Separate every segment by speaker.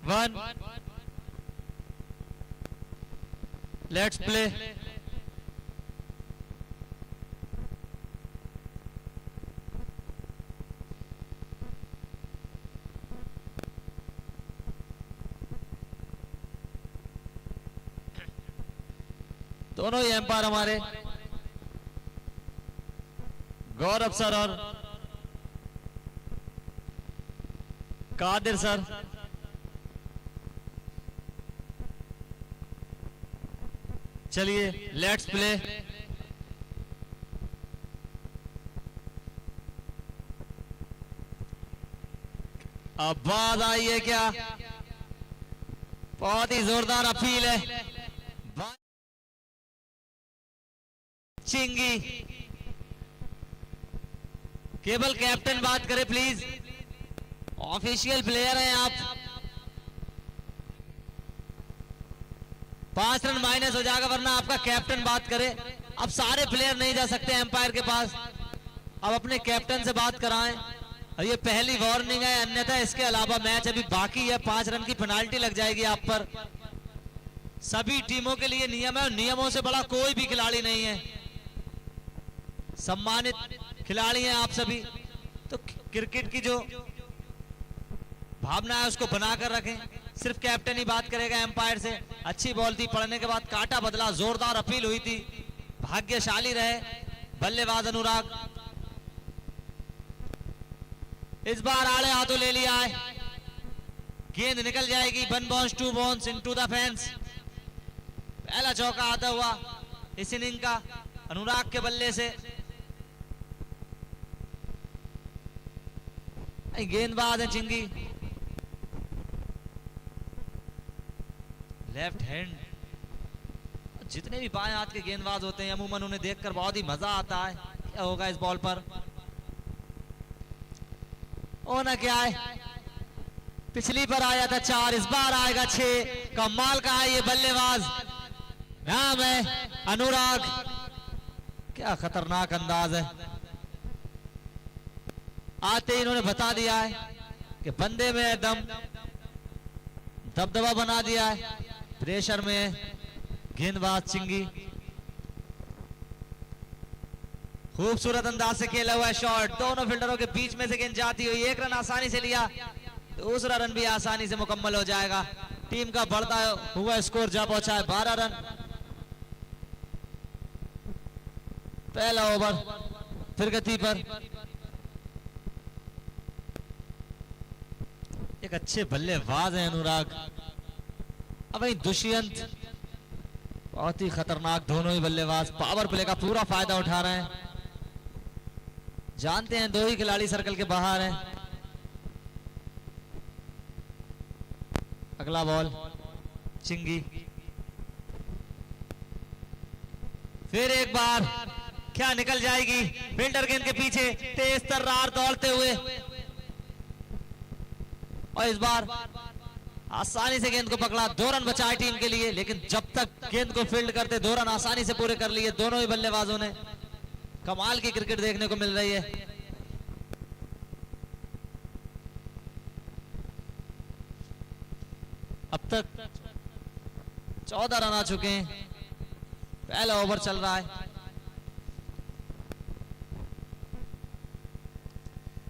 Speaker 1: 1 let's play. दोनों ही empire हमारे गौरव sir और कादिर सर। चलिए लेट्स प्ले। अब बात आई है क्या, बहुत ही जोरदार अपील है। चिंगी केवल कैप्टन बात करे प्लीज, ऑफिशियल प्लेयर हैं आप। 5 रन माइनस हो जाएगा वरना आपका कैप्टन बात करे। अब सारे प्लेयर नहीं जा सकते एम्पायर के पास, अब अपने कैप्टन से बात कराएं। और ये पहली वार्निंग है, अन्यथा इसके अलावा मैच अभी बाकी है। 5 रन की पेनाल्टी लग जाएगी आप पर। सभी टीमों के लिए नियम है और नियमों से बड़ा कोई भी खिलाड़ी नहीं है। सम्मानित खिलाड़ी हैं आप सभी, तो क्रिकेट की जो भावना है उसको बनाकर रखें। सिर्फ कैप्टन ही बात करेगा एम्पायर से। अच्छी बॉल थी, पड़ने के बाद काटा बदला, जोरदार अपील हुई थी, भाग्यशाली रहे बल्लेबाज अनुराग। इस बार आड़े हाथों ले लिया है, गेंद निकल जाएगी। 1 bounce 2 bounce into the fence. पहला चौका आता हुआ इस इनिंग का अनुराग के बल्ले से। गेंदबाज है चिंगी, लेफ्ट हैंड। जितने भी बाएं हाथ के गेंदबाज होते हैं अमूमन उन्हें देखकर बहुत ही मजा आता है। क्या होगा इस बॉल पर, होना क्या है। पिछली पर आया था 4, इस बार आएगा 6। कमाल का है ये बल्लेबाज, नाम है अनुराग। क्या खतरनाक अंदाज है। आते ही इन्होंने बता दिया है कि बंदे में दम, दबदबा बना दिया है। प्रेशर में गेंदबाज चिंगी खूबसूरत अंदाज से खेला हुआ है शॉट। दोनों फील्डरों के बीच में से गेंद जाती हुई 1 रन आसानी से लिया। दूसरा रन भी आसानी से मुकम्मल हो जाएगा। टीम का बढ़ता हुआ स्कोर जा पहुंचा है 12 रन। पहला ओवर फिर गति पर। एक अच्छे बल्लेबाज हैं अनुराग। अब वही दुष्यंत, बहुत ही खतरनाक। दोनों ही बल्लेबाज पावर प्ले का पूरा फायदा उठा रहे हैं। जानते हैं 2 ही खिलाड़ी सर्कल के बाहर हैं। अगला बॉल चिंगी, फिर एक बार क्या निकल जाएगी। फील्डर गेंद के पीछे तेज तर्रार दौड़ते हुए, और इस बार आसानी से गेंद को पकड़ा। 2 रन बचाए टीम के लिए, लेकिन जब तक गेंद को फील्ड करते 2 रन आसानी से पूरे कर लिए दोनों ही बल्लेबाजों ने। कमाल की क्रिकेट देखने को मिल रही है। अब तक 14 रन आ चुके हैं। पहला ओवर चल रहा है।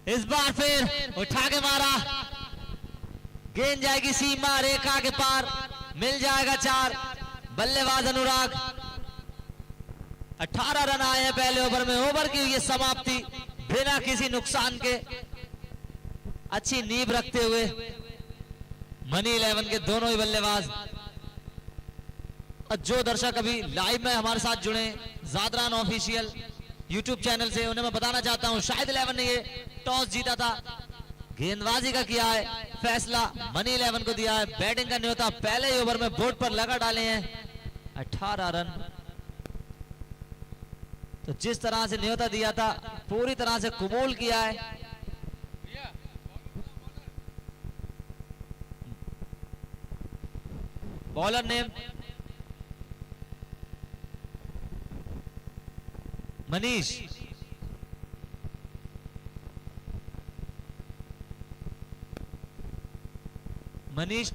Speaker 1: इस बार फिर उठा के मारा, गेंद जाएगी सीमा रेखा के पार, मिल जाएगा 4। बल्लेबाज अनुराग। 18 रन आए हैं पहले ओवर में। ओवर की हुई समाप्ति बिना किसी नुकसान के, अच्छी नींव रखते हुए मनी 11 के दोनों ही बल्लेबाज। जो दर्शक अभी लाइव में हमारे साथ जुड़े जादरान ऑफिशियल यूट्यूब चैनल से, उन्हें मैं बताना चाहता हूं शाहिद 11 ने ये टॉस जीता था, गेंदबाजी का किया है फैसला, मनी 11 को दिया है। बैटिंग का न्योता पहले ही ओवर में बोर्ड पर लगा डाले हैं। 18 रन, तो जिस तरह से न्योता दिया था पूरी तरह से कबूल किया है। Bowler name Manish. मनीष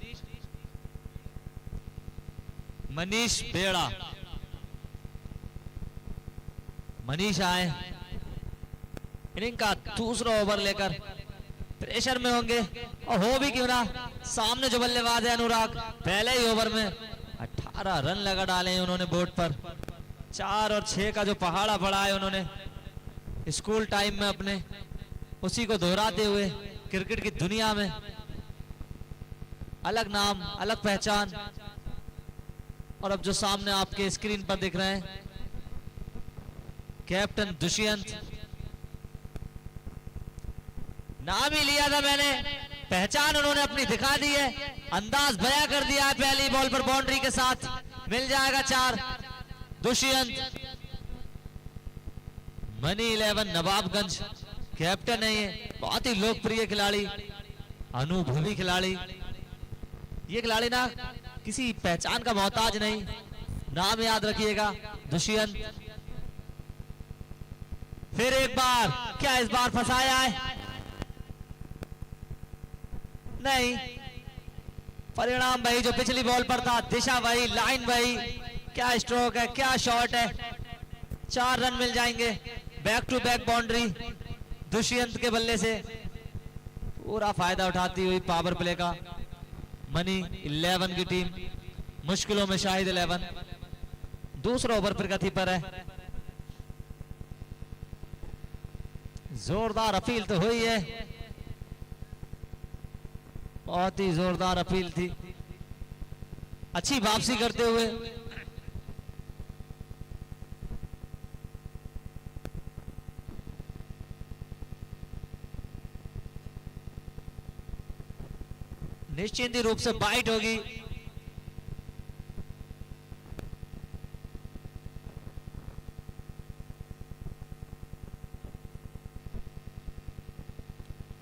Speaker 1: मनीष बेड़ा, मनीष आए इनिंग का दूसरा ओवर लेकर प्रेशर में होंगे, और हो भी क्यों ना, सामने जो बल्लेबाज है अनुराग, पहले ही ओवर में 18 रन लगा डाले हैं उन्होंने बोर्ड पर। 4 और 6 का जो पहाड़ा पड़ा है उन्होंने स्कूल टाइम में अपने, उसी को दोहराते हुए क्रिकेट की दुनिया में अलग नाम, अलग पहचान। और अब जो सामने आपके स्क्रीन पर दिख रहे हैं कैप्टन दुष्यंत, नाम ही लिया था मैंने, पहचान उन्होंने अपनी दिखा दी है, अंदाज बयां कर दिया है। पहली बॉल पर बाउंड्री के साथ मिल जाएगा 4। दुष्यंत मनी 11 नवाबगंज कैप्टन है, ये बहुत ही लोकप्रिय खिलाड़ी, अनुभवी खिलाड़ी। ये खिलाड़ी ना किसी पहचान का मोहताज नहीं, नाम याद रखिएगा दुष्यंत। फिर एक बार, क्या इस बार फंसाया है? नहीं, परिणाम वही जो पिछली बॉल पर था, दिशा वही, लाइन वही। क्या स्ट्रोक है, क्या शॉट है, 4 रन मिल जाएंगे। Back to back boundary Dushyant के बल्ले से, पूरा फायदा उठाती हुई पावर प्ले का मनी 11 की टीम, मुश्किलों में शाहिद 11। दूसरा ओवर प्रगति पर है, जोरदार अपील तो हुई है, बहुत ही जोरदार अपील थी, अच्छी वापसी करते हुए। निश्चिंत रूप से बाइट होगी।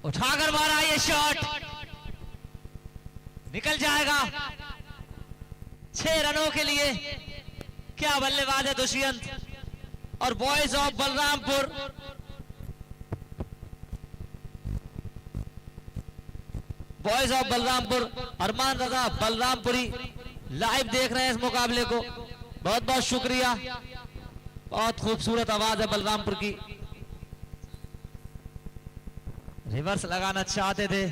Speaker 1: उठाकर मारा ये शॉट, निकल जाएगा 6 रनों के लिए। क्या बल्लेबाज है दुष्यंत। और boys of Balrampur, boys of Balrampur, Armaan Raza Balrampuri live देख रहे हैं इस मुकाबले को, बहुत बहुत शुक्रिया। बहुत खूबसूरत आवाज है बलरामपुर की। रिवर्स लगाना चाहते थे,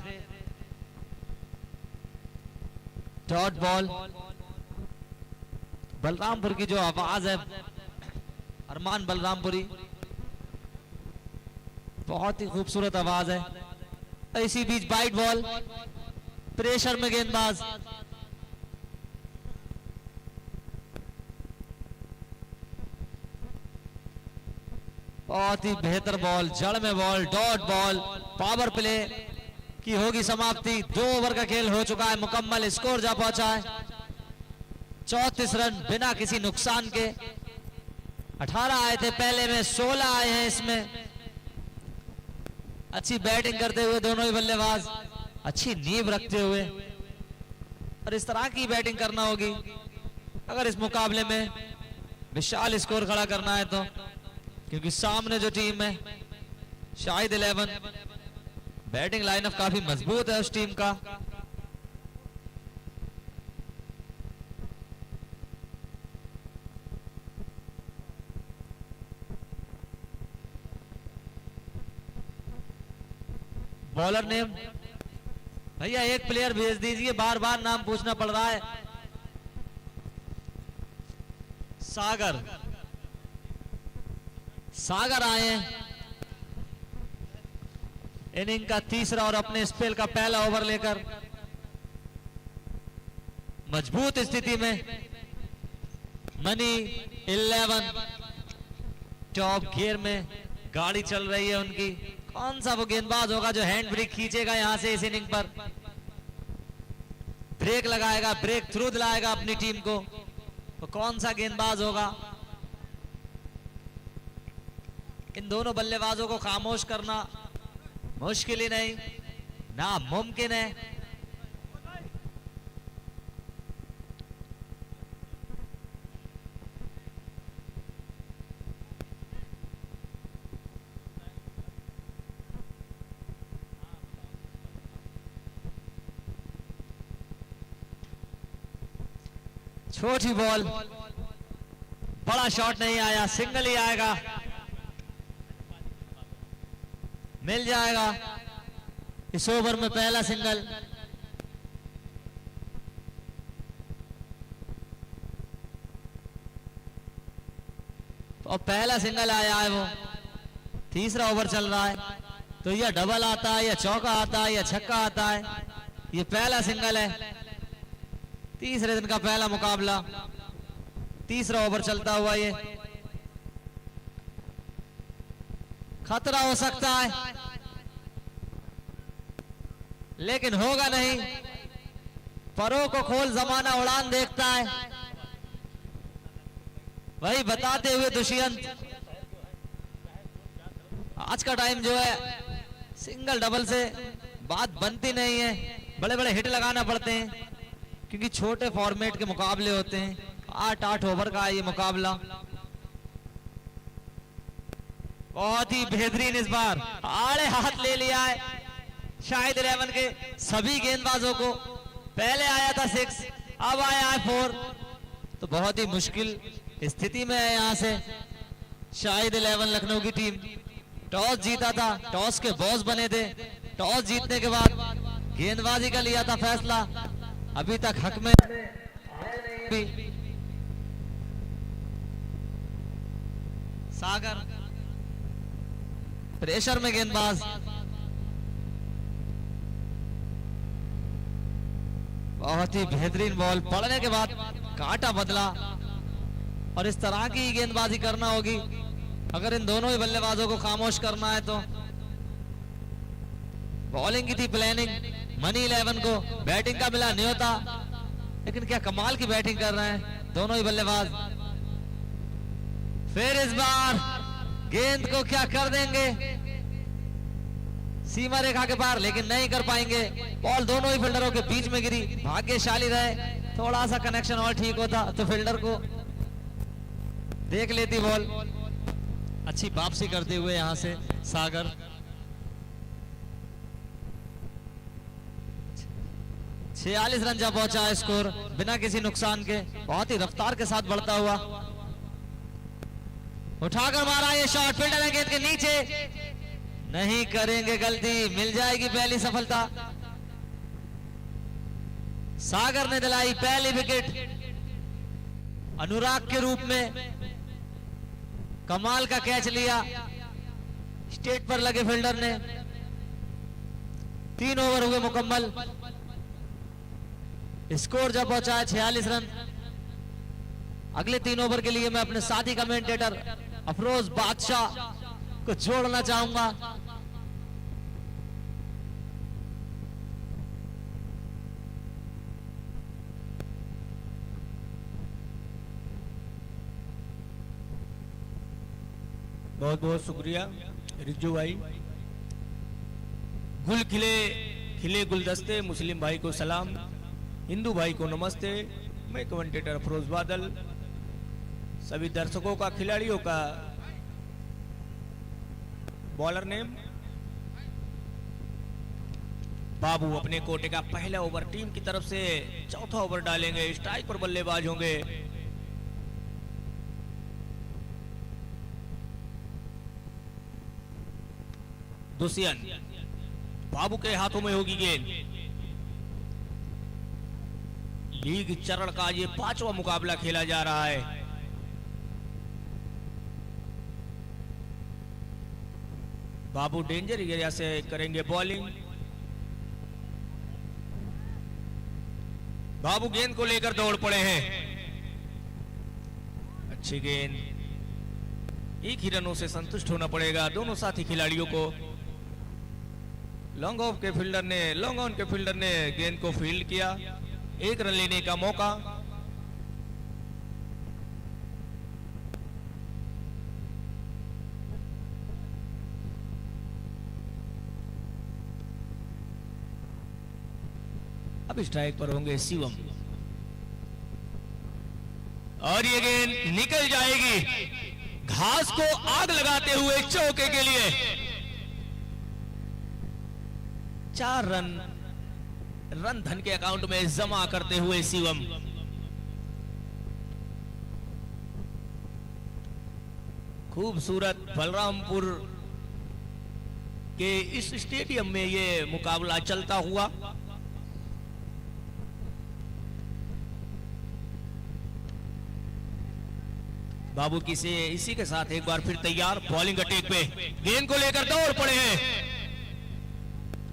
Speaker 1: डॉट बॉल। बलरामपुर की जो आवाज है, अरमान बलरामपुरी, बहुत ही खूबसूरत आवाज है। इसी बीच बाइट बॉल, प्रेशर में गेंदबाज, बहुत ही बेहतर बॉल, जड़ में ball, dot ball. Power play की होगी समाप्ति। 2 ओवर का खेल हो चुका है मुकम्मल, स्कोर जा पहुंचा है 34 रन बिना किसी नुकसान के। 18 आए थे पहले में, 16 आए हैं इसमें। अच्छी बैटिंग करते हुए दोनों ही बल्लेबाज, अच्छी नींव रखते हुए, और इस तरह की बैटिंग करना होगी अगर इस मुकाबले में विशाल स्कोर खड़ा करना है तो, क्योंकि सामने जो टीम है शाहिद 11, बैटिंग लाइनअप काफी मजबूत है उस टीम का। बॉलर नेम भैया एक प्लेयर भेज दीजिए, बार बार नाम पूछना पड़ रहा है। सागर, सागर आए हैं इनिंग का तीसरा और अपने स्पेल का पहला ओवर लेकर। मजबूत स्थिति में मनी 11 टॉप गियर में गाड़ी चल रही है उनकी। कौन सा वो गेंदबाज होगा जो हैंड ब्रेक खींचेगा यहां से इस इनिंग पर, ब्रेक लगाएगा, ब्रेक थ्रू दिलाएगा अपनी टीम को, तो कौन सा गेंदबाज होगा। इन दोनों बल्लेबाजों को खामोश करना मुश्किल ही नहीं, नामुमकिन है। छोटी बॉल, बड़ा शॉट नहीं आया, सिंगल ही आएगा, मिल जाएगा इस ओवर में पहला सिंगल। और पहला सिंगल आया है वो। तीसरा ओवर चल रहा है, तो यह डबल आता है या चौका आता है या छक्का आता है, ये पहला सिंगल है। तीसरे दिन का पहला मुकाबला, तीसरा ओवर चलता हुआ, ये खतरा हो सकता है लेकिन होगा नहीं। परों को खोल जमाना उड़ान देखता है, वही बताते हुए दुष्यंत आज का टाइम जो है सिंगल डबल से बात बनती नहीं है, बड़े बड़े हिट लगाना पड़ते हैं क्योंकि छोटे फॉर्मेट के मुकाबले होते हैं। 8-8 ओवर का ये मुकाबला बहुत ही बेहतरीन इस बार आड़े हाथ ले लिया है शाहिद 11 के सभी गेंदबाजों को। पहले आया था 6, अब आया है 4, तो बहुत ही मुश्किल स्थिति में है यहाँ से शाहिद 11 लखनऊ की टीम। टॉस जीता था, टॉस के बॉस बने थे, टॉस जीतने के बाद गेंदबाजी का लिया था फैसला, अभी तक हक में सागर प्रेशर में गेंदबाज, बहुत ही बेहतरीन बॉल पड़ने के बाद कांटा बदला और इस तरह की गेंदबाजी करना होगी अगर इन दोनों ही बल्लेबाजों को खामोश करना है। तो बॉलिंग की थी प्लानिंग मनी 11 को, बैटिंग का मिला न्योता, लेकिन क्या कमाल की बैटिंग कर रहे हैं दोनों ही बल्लेबाज। फिर इस बार गेंद को क्या कर देंगे सीमा रेखा के पार, लेकिन नहीं कर पाएंगे। बॉल दोनों ही फील्डरों के बीच में गिरी, भाग्यशाली रहे, थोड़ा सा कनेक्शन और ठीक होता तो फील्डर को देख लेती बॉल। अच्छी वापसी करते हुए यहां से सागर। छियालीस रन जा पहुंचा है स्कोर बिना किसी नुकसान के, बहुत ही रफ्तार के साथ बढ़ता हुआ। उठाकर मारा ये शॉट, फील्डर है गेंद के नीचे, नहीं करेंगे गलती, मिल जाएगी पहली सफलता। सागर ने दिलाई पहली विकेट अनुराग के रूप में, कमाल का कैच लिया स्टेट पर लगे फील्डर ने। 3 ओवर हुए मुकम्मल, स्कोर जब पहुंचा है 46 रन। अगले 3 ओवर के लिए मैं अपने साथी कमेंटेटर अफरोज बादशाह को जोड़ना चाहूंगा।
Speaker 2: बहुत बहुत शुक्रिया रिज्जू भाई। गुल खिले खिले गुलदस्ते, मुस्लिम भाई को सलाम, हिंदू भाई को नमस्ते। मैं कमेंटेटर अफरोज बादल, सभी दर्शकों का, खिलाड़ियों का बॉलर नेम बाबू अपने कोटे का पहला ओवर टीम की तरफ से, चौथा ओवर डालेंगे, स्ट्राइक पर बल्लेबाज होंगे। दुष्यंत, बाबू के हाथों में होगी गेंद। लीग चरण का ये 5वां मुकाबला खेला जा रहा है। बाबू डेंजर एरिया से करेंगे बॉलिंग। बाबू गेंद को लेकर दौड़ पड़े हैं, अच्छी गेंद, एक ही रनों से संतुष्ट होना पड़ेगा दोनों साथी खिलाड़ियों को। लॉन्ग ऑफ के फील्डर ने, लॉन्ग ऑन के फील्डर ने गेंद को फील्ड किया, 1 रन लेने का मौका। अब स्ट्राइक पर होंगे शिवम और ये गेंद निकल जाएगी घास को आग लगाते हुए चौके के लिए। 4 रन धन के अकाउंट में जमा करते हुए शिवम। खूबसूरत बलरामपुर के इस स्टेडियम में ये मुकाबला चलता हुआ। बाबू की से इसी के साथ एक बार फिर तैयार, बॉलिंग अटैक पे गेंद को लेकर दौड़ पड़े हैं।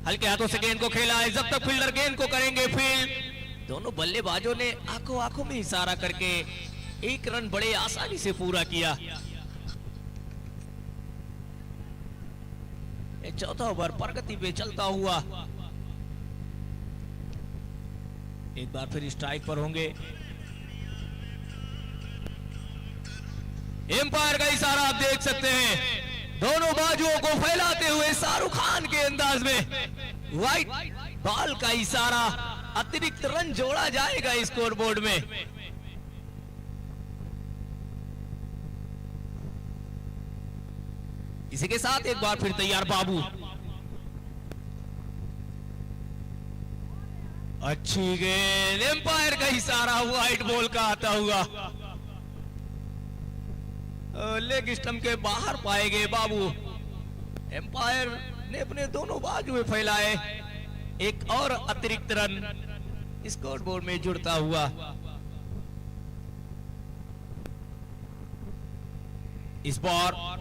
Speaker 2: हल्के हाथों से गेंद को खेला है, जब तक फील्डर गेंद को करेंगे फील्ड। दोनों बल्लेबाजों ने आंखों आंखों में इशारा करके एक रन बड़े आसानी से पूरा किया। चौथा ओवर प्रगति पे चलता हुआ, एक बार फिर स्ट्राइक पर होंगे। एम्पायर का इशारा आप देख सकते हैं, दोनों बाजुओं को फैलाते हुए शाहरुख खान के अंदाज में व्हाइट बॉल का इशारा। अतिरिक्त रन जोड़ा जाएगा स्कोरबोर्ड में। इसी के साथ एक बार फिर तैयार बाबू, अच्छी गेंद, एम्पायर का इशारा, व्हाइट बॉल का आता हुआ लेग स्टंप के बाहर पाए गए बाबू। एम्पायर ने अपने दोनों बाजुएं फैलाए, एक और अतिरिक्त रन स्कोरबोर्ड में जुड़ता हुआ। इस बार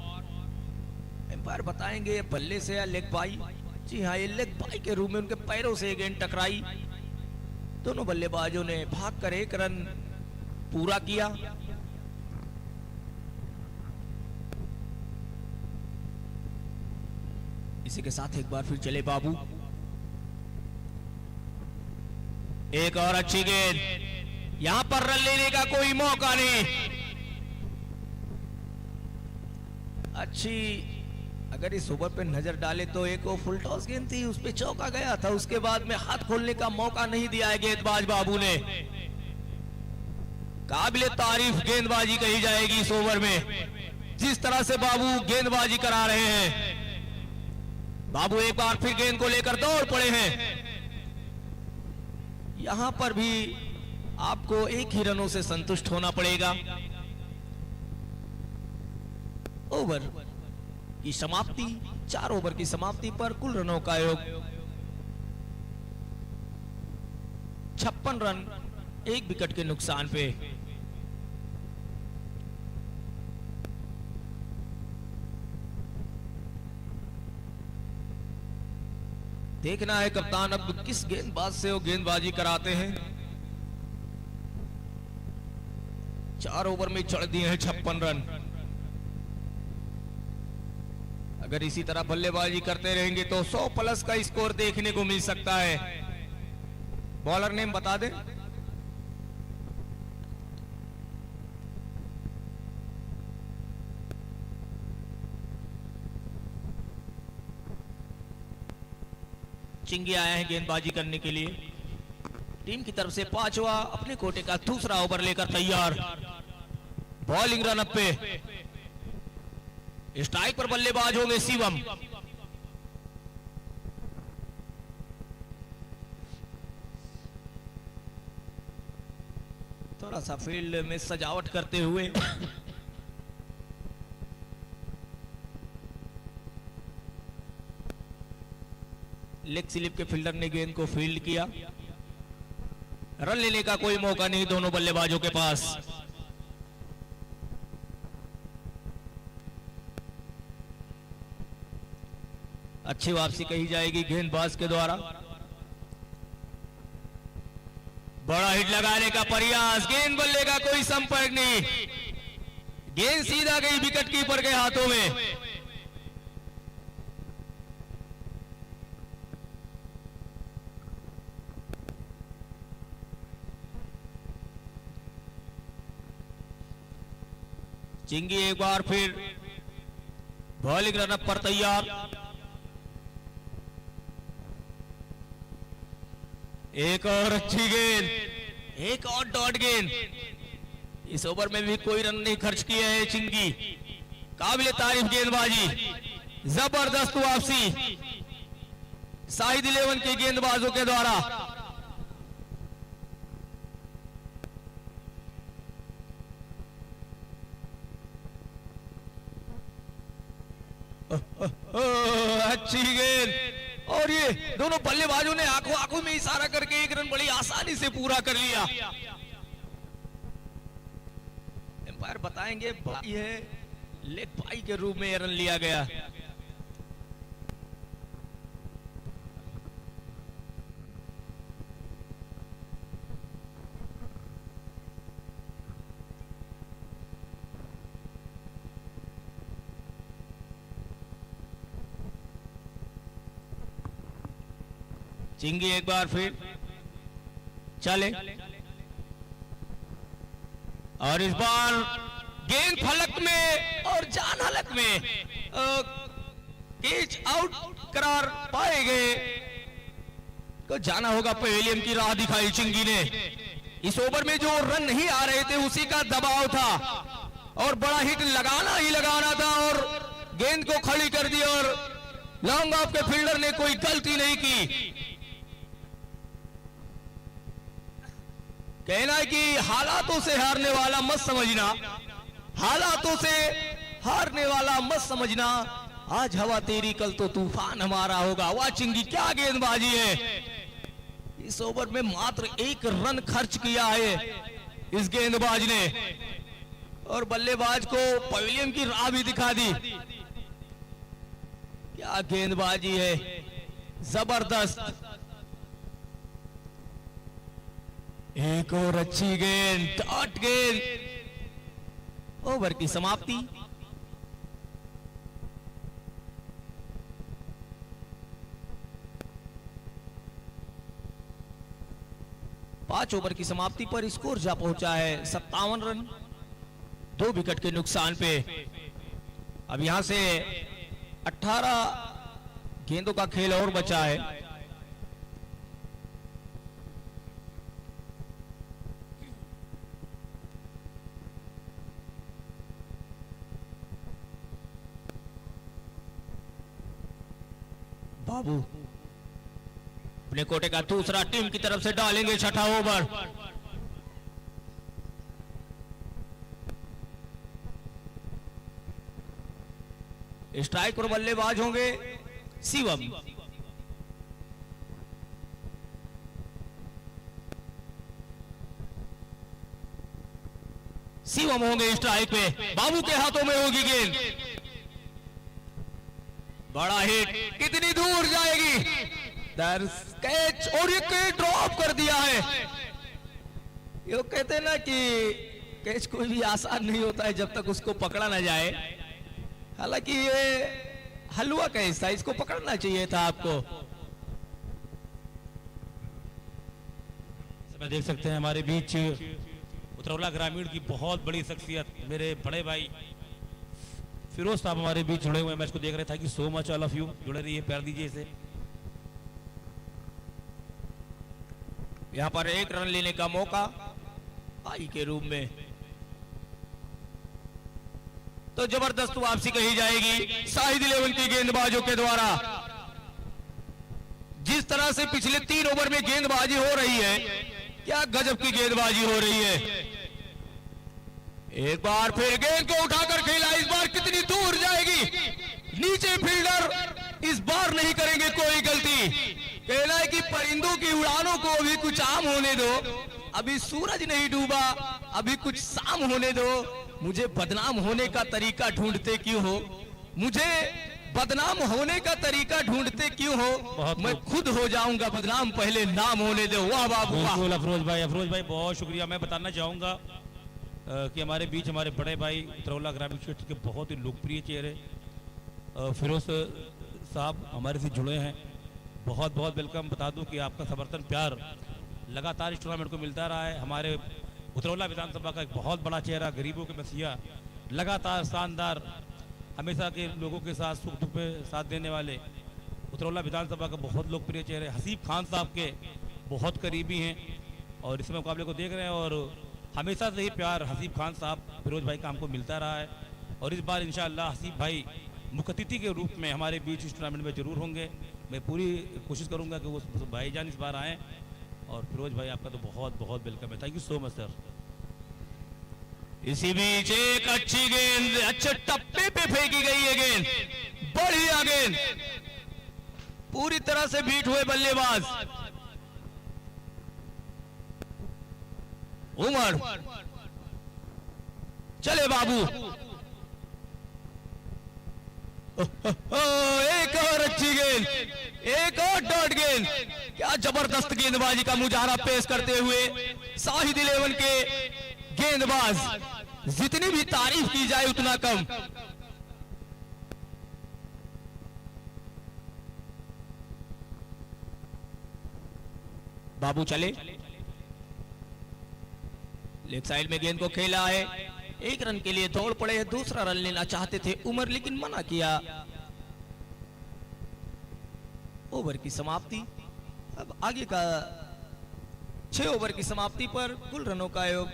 Speaker 2: एम्पायर बताएंगे बल्ले से या लेग बाई। जी हाँ, ये लेग बाई के रूप में उनके पैरों से गेंद टकराई। दोनों बल्लेबाजों ने भागकर एक रन पूरा किया। इसी के साथ एक बार फिर चले बाबू, एक और अच्छी गेंद, यहां पर रन लेने का कोई मौका नहीं। अच्छी, अगर इस ओवर पे नजर डाले तो एक वो फुल टॉस गेंद थी, उस पे चौका गया था, उसके बाद में हाथ खोलने का मौका नहीं दिया है गेंदबाज बाबू ने। काबिले तारीफ गेंदबाजी कही जाएगी इस ओवर में, जिस तरह से बाबू गेंदबाजी करा रहे हैं। बाबू एक बार फिर गेंद को लेकर दौड़ पड़े हैं। यहां पर भी आपको एक ही रनों से संतुष्ट होना पड़ेगा। ओवर की समाप्ति, 4 ओवर की समाप्ति पर कुल रनों का योग 56 रन, 1 विकेट के नुकसान पे। देखना है कप्तान अब किस गेंदबाज से वो गेंदबाजी कराते हैं। 4 ओवर में चढ़ दिए हैं 56 रन। अगर इसी तरह बल्लेबाजी करते रहेंगे तो 100 प्लस का स्कोर देखने को मिल सकता है। बॉलर नेम बता दें। चिंगी आया है गेंदबाजी करने के लिए। टीम की तरफ से 5वां, अपने कोटे का दूसरा ओवर लेकर तैयार। बॉलिंग रन अप पे, स्ट्राइक पर बल्लेबाज होंगे शिवम। थोड़ा सा फील्ड में सजावट करते हुए लेग स्लिप के फील्डर ने गेंद को फील्ड किया। रन लेने का कोई मौका नहीं दोनों बल्लेबाजों के पास। अच्छी वापसी कही जाएगी गेंदबाज के द्वारा। बड़ा हिट लगाने का प्रयास, गेंद बल्ले का कोई संपर्क नहीं, गेंद सीधा गई विकेट कीपर के हाथों में। चिंगी एक बार फिर बॉलिंग रनअप पर तैयार। एक और अच्छी गेंद, एक और डॉट गेंद। इस ओवर में भी कोई रन नहीं खर्च किया है चिंगी। काबिले तारीफ गेंदबाजी, जबरदस्त वापसी शाहिद 11 के गेंदबाजों के द्वारा। अच्छी गेंद और ये दोनों बल्लेबाजों ने आंखों आंखों में इशारा करके एक रन बड़ी आसानी से पूरा कर लिया। एम्पायर बताएंगे भाई है लेग बाई के रूप में रन लिया गया। चिंगी एक बार फिर चले और इस बार गेंद फलक में और जान हलक में कैच आउट करार पाए गए। तो जाना होगा पवेलियन की राह दिखाई चिंगी ने। इस ओवर में जो रन नहीं आ रहे थे उसी का दबाव था और बड़ा हिट लगाना ही लगाना था और गेंद को खड़ी कर दी और लॉन्ग ऑफ के फील्डर ने कोई गलती नहीं की। कहना है कि हालातों से हारने वाला मत समझना, हालातों से हारने वाला मत समझना, आज हवा तेरी कल तो तूफान हमारा होगा। वाह चिंगी क्या गेंदबाजी है। इस ओवर में मात्र एक रन खर्च किया है इस गेंदबाज ने और बल्लेबाज को पवेलियन की राह भी दिखा दी। क्या गेंदबाजी है, जबरदस्त। एक और अच्छी गेंद, डॉट गेंद। ओवर की समाप्ति। पांच ओवर की समाप्ति पर स्कोर जा पहुंचा है 57 रन 2 विकेट के नुकसान पे। अब यहां से 18 गेंदों का खेल और बचा है। बाबू अपने कोटे का दूसरा टीम की तरफ से डालेंगे छठा ओवर। स्ट्राइक और बल्लेबाज होंगे शिवम। शिवम होंगे स्ट्राइक पे। बाबू के हाथों में होगी गेंद। बड़ा हिट, कितनी दूर जाएगी, कैच और ये कैच ड्रॉप कर दिया है। ये कहते हैं ना कि कैच कोई भी आसान नहीं होता है जब तक उसको पकड़ा ना जाए। हालांकि ये हलवा का हिस्सा, इसको पकड़ना चाहिए था आपको।
Speaker 3: देख सकते हैं हमारे बीच उतरौला ग्रामीण की बहुत बड़ी शख्सियत मेरे बड़े भाई फिरोज साहब हमारे बीच जुड़े हुए। मैच को देख रहे थे कि so much all of you, जुड़े रहिए, प्यार दीजिए इसे।
Speaker 2: यहां पर एक रन लेने का मौका आई के रूप में तो जबरदस्त वापसी कही जाएगी शाहिद 11 की गेंदबाजों के द्वारा। जिस तरह से पिछले 3 ओवर में गेंदबाजी हो रही है, क्या गजब की गेंदबाजी हो रही है। एक बार फिर गेंद को उठाकर खेला, इस बार कितनी दूर जाएगी, नीचे फील्डर इस बार नहीं करेंगे कोई गलती। कहना है कि परिंदों की उड़ानों को अभी कुछ आम होने दो, अभी सूरज नहीं डूबा, अभी कुछ शाम होने दो। मुझे बदनाम होने का तरीका ढूंढते क्यों हो, मुझे बदनाम होने का तरीका ढूंढते क्यों हो, मैं खुद हो जाऊंगा बदनाम, पहले नाम होने दो। वाह बाबू वाह।
Speaker 3: अफरोज भाई बहुत शुक्रिया। मैं बताना चाहूंगा कि हमारे बीच हमारे बड़े भाई उतरौला ग्रामीण क्षेत्र के बहुत ही लोकप्रिय चेहरे फिरोज साहब हमारे से जुड़े हैं। बहुत बहुत वेलकम। बता दूं कि आपका समर्थन प्यार लगातार इस टूर्नामेंट को मिलता रहा है। हमारे उतरौला विधानसभा का एक बहुत बड़ा चेहरा, गरीबों के मसीहा, लगातार शानदार, हमेशा के लोगों के साथ सुख दुख में साथ देने वाले उतरौला विधानसभा का बहुत लोकप्रिय चेहरे हसीब खान साहब के बहुत करीबी हैं और इस मुकाबले को देख रहे हैं। और हमेशा से ही प्यार हसीब खान साहब फिरोज भाई का हमको मिलता रहा है और इस बार इंशाअल्लाह हसीब भाई मुख्य अतिथि के रूप में हमारे बीच इस टूर्नामेंट में जरूर होंगे। मैं पूरी कोशिश करूंगा कि वो भाईजान इस बार आएँ। और फिरोज भाई आपका तो बहुत बहुत वेलकम है। Thank you so much sir.
Speaker 2: इसी बीच एक अच्छी गेंद अच्छे टप्पे पे फेंकी गई है गेंद, बढ़िया गेंद। पूरी तरह से बीट हुए बल्लेबाज उमर। चले बाबू, एक और अच्छी गेंद, एक और डॉट गेंद। क्या जबरदस्त गेंदबाजी का मुजाहरा पेश करते हुए शाहिद 11 के गेंदबाज, जितनी भी तारीफ की जाए उतना कम। बाबू चले, लेग साइड में गेंद को खेला है, 1 रन के लिए दौड़ पड़े हैं। दूसरा रन लेना चाहते थे उमर, लेकिन मना किया। ओवर की समाप्ति। अब आगे का 6 ओवर की समाप्ति पर कुल रनों का योग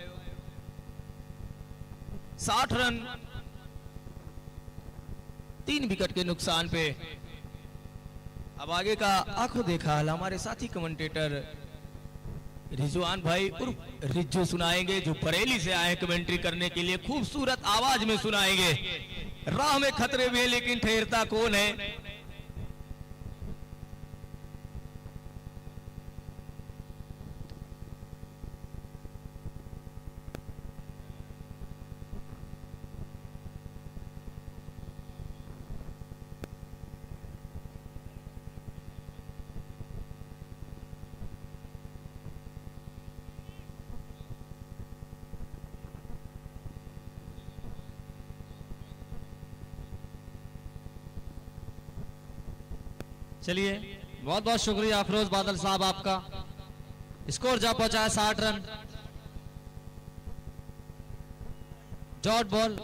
Speaker 2: 60 रन, 3 विकेट के नुकसान पे। अब आगे का आंखों देखा हाल हमारे साथी कमेंटेटर रिजवान भाई उर्फ रिज्जू सुनाएंगे, जो बरेली से आए कमेंट्री करने के लिए। खूबसूरत आवाज में सुनाएंगे। राह में खतरे भी है लेकिन ठहरता कौन है।
Speaker 1: चलिए, बहुत बहुत शुक्रिया अफरोज बादल साहब आपका। स्कोर जा पहुंचा है 60 रन। डॉट बॉल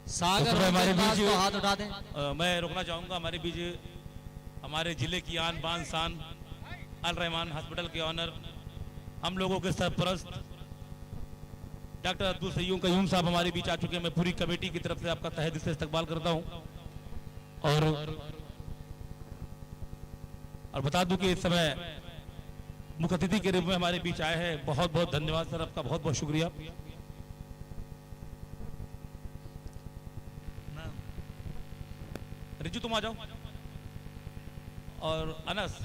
Speaker 1: सागर
Speaker 3: हमारे बीच
Speaker 1: को हाथ उठा दें।
Speaker 3: मैं रोकना चाहूंगा, हमारे बीच हमारे जिले की आन बान शान अल रहमान हॉस्पिटल के ऑनर, हम लोगों के सरपरस्त डॉक्टर अब्दुल सय्यूम कयूम साहब हमारे बीच आ चुके हैं। मैं पूरी कमेटी की तरफ से आपका तहे दिल से इस्तकबाल करता हूं और बता दूं कि इस समय मुख्य अतिथि के रूप में हमारे बीच आए हैं। बहुत बहुत धन्यवाद सर, आपका बहुत बहुत शुक्रिया। रिजू तुम आ जाओ, और अनस।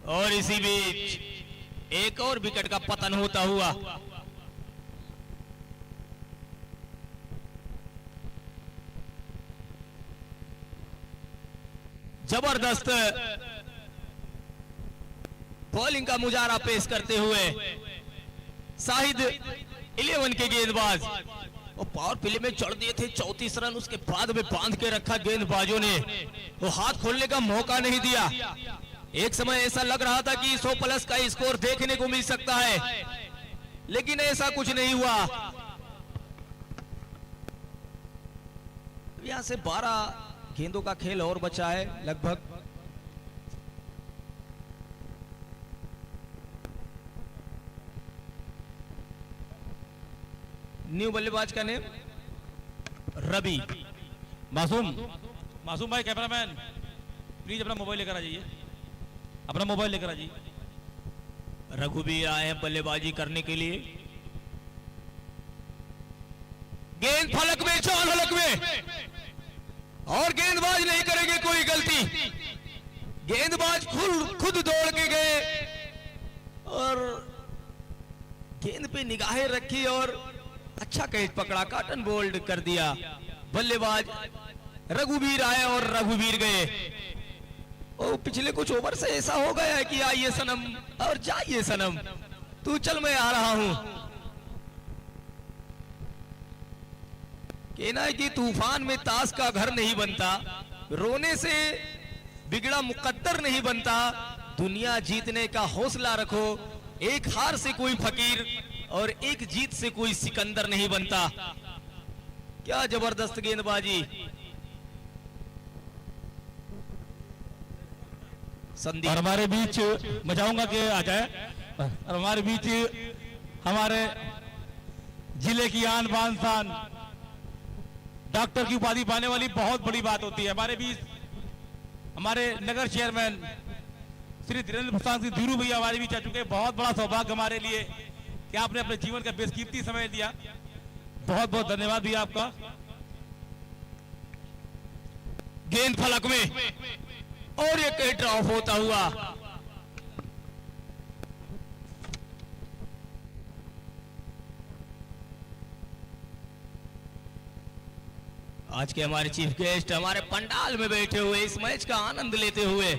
Speaker 2: और इसी बीच एक और विकेट का पतन होता हुआ जबरदस्त बॉलिंग का मुजाहरा पेश करते हुए शाहिद 11 के गेंदबाज वो पावर प्ले में चढ़ दिए थे 34 रन। उसके बाद में बांध के रखा गेंदबाजों ने, वो हाथ खोलने का मौका नहीं दिया। एक समय ऐसा लग रहा था कि 100 प्लस का स्कोर देखने को मिल सकता है, लेकिन ऐसा कुछ नहीं हुआ। यहां से 12 गेंदों का खेल और बचा है लगभग। न्यू बल्लेबाज का नेम रवि।
Speaker 3: मासूम भाई, कैमरामैन प्लीज अपना मोबाइल लेकर आ जाइए, अपना मोबाइल लेकर आ जाइए।
Speaker 2: रघुवीर आए हैं बल्लेबाजी करने के लिए। गेंद फलक में, चाल हलक में, और गेंदबाज नहीं करेंगे कोई गलती। गेंदबाज खुद दौड़ के गए और गेंद पे निगाहें रखी और अच्छा कैच पकड़ा, काटन बोल्ड कर दिया। बल्लेबाज रघुवीर आए और रघुवीर गए। और पिछले कुछ ओवर से ऐसा हो गया है कि आइए सनम और जाइए सनम, तू चल मैं आ रहा हूं। कहना है कि तूफान में ताश का घर नहीं बनता, रोने से बिगड़ा मुकद्दर नहीं बनता। दुनिया जीतने का हौसला रखो, एक हार से कोई फकीर और एक जीत से कोई सिकंदर नहीं बनता। क्या जबरदस्त गेंदबाजी। संदीप
Speaker 3: और हमारे बीच मैं चाहूंगा कि आ जाए, और हमारे बीच हमारे जिले की आन बान शान डॉक्टर की उपाधि पाने वाली बहुत बड़ी बात होती है। हमारे बीच हमारे नगर चेयरमैन श्री धीरेन्द्र प्रसाद सिंह धीरू भैया हमारे बीच आ चुके हैं। बहुत बड़ा सौभाग्य हमारे लिए कि आपने अपने जीवन का बेशकीमती समय दिया। बहुत बहुत धन्यवाद भैया आपका।
Speaker 2: गेंद फलक में और एक कैट ऑफ होता हुआ। आज के हमारे चीफ गेस्ट हमारे पंडाल में बैठे हुए इस मैच का आनंद लेते हुए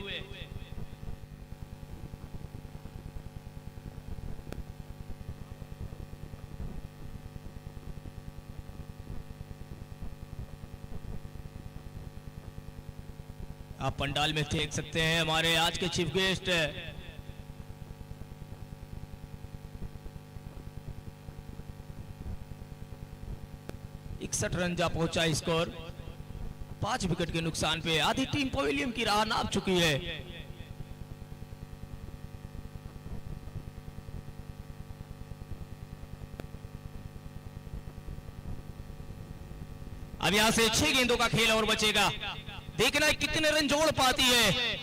Speaker 2: आप पंडाल में देख सकते हैं हमारे आज के चीफ गेस्ट 61 रन जा पहुंचा स्कोर। 5 विकेट के नुकसान पे आधी टीम पवेलियन की राह नाप चुकी है। अब यहां से 6 गेंदों का खेल और बचेगा, देखना है कितने रन जोड़ पाती है।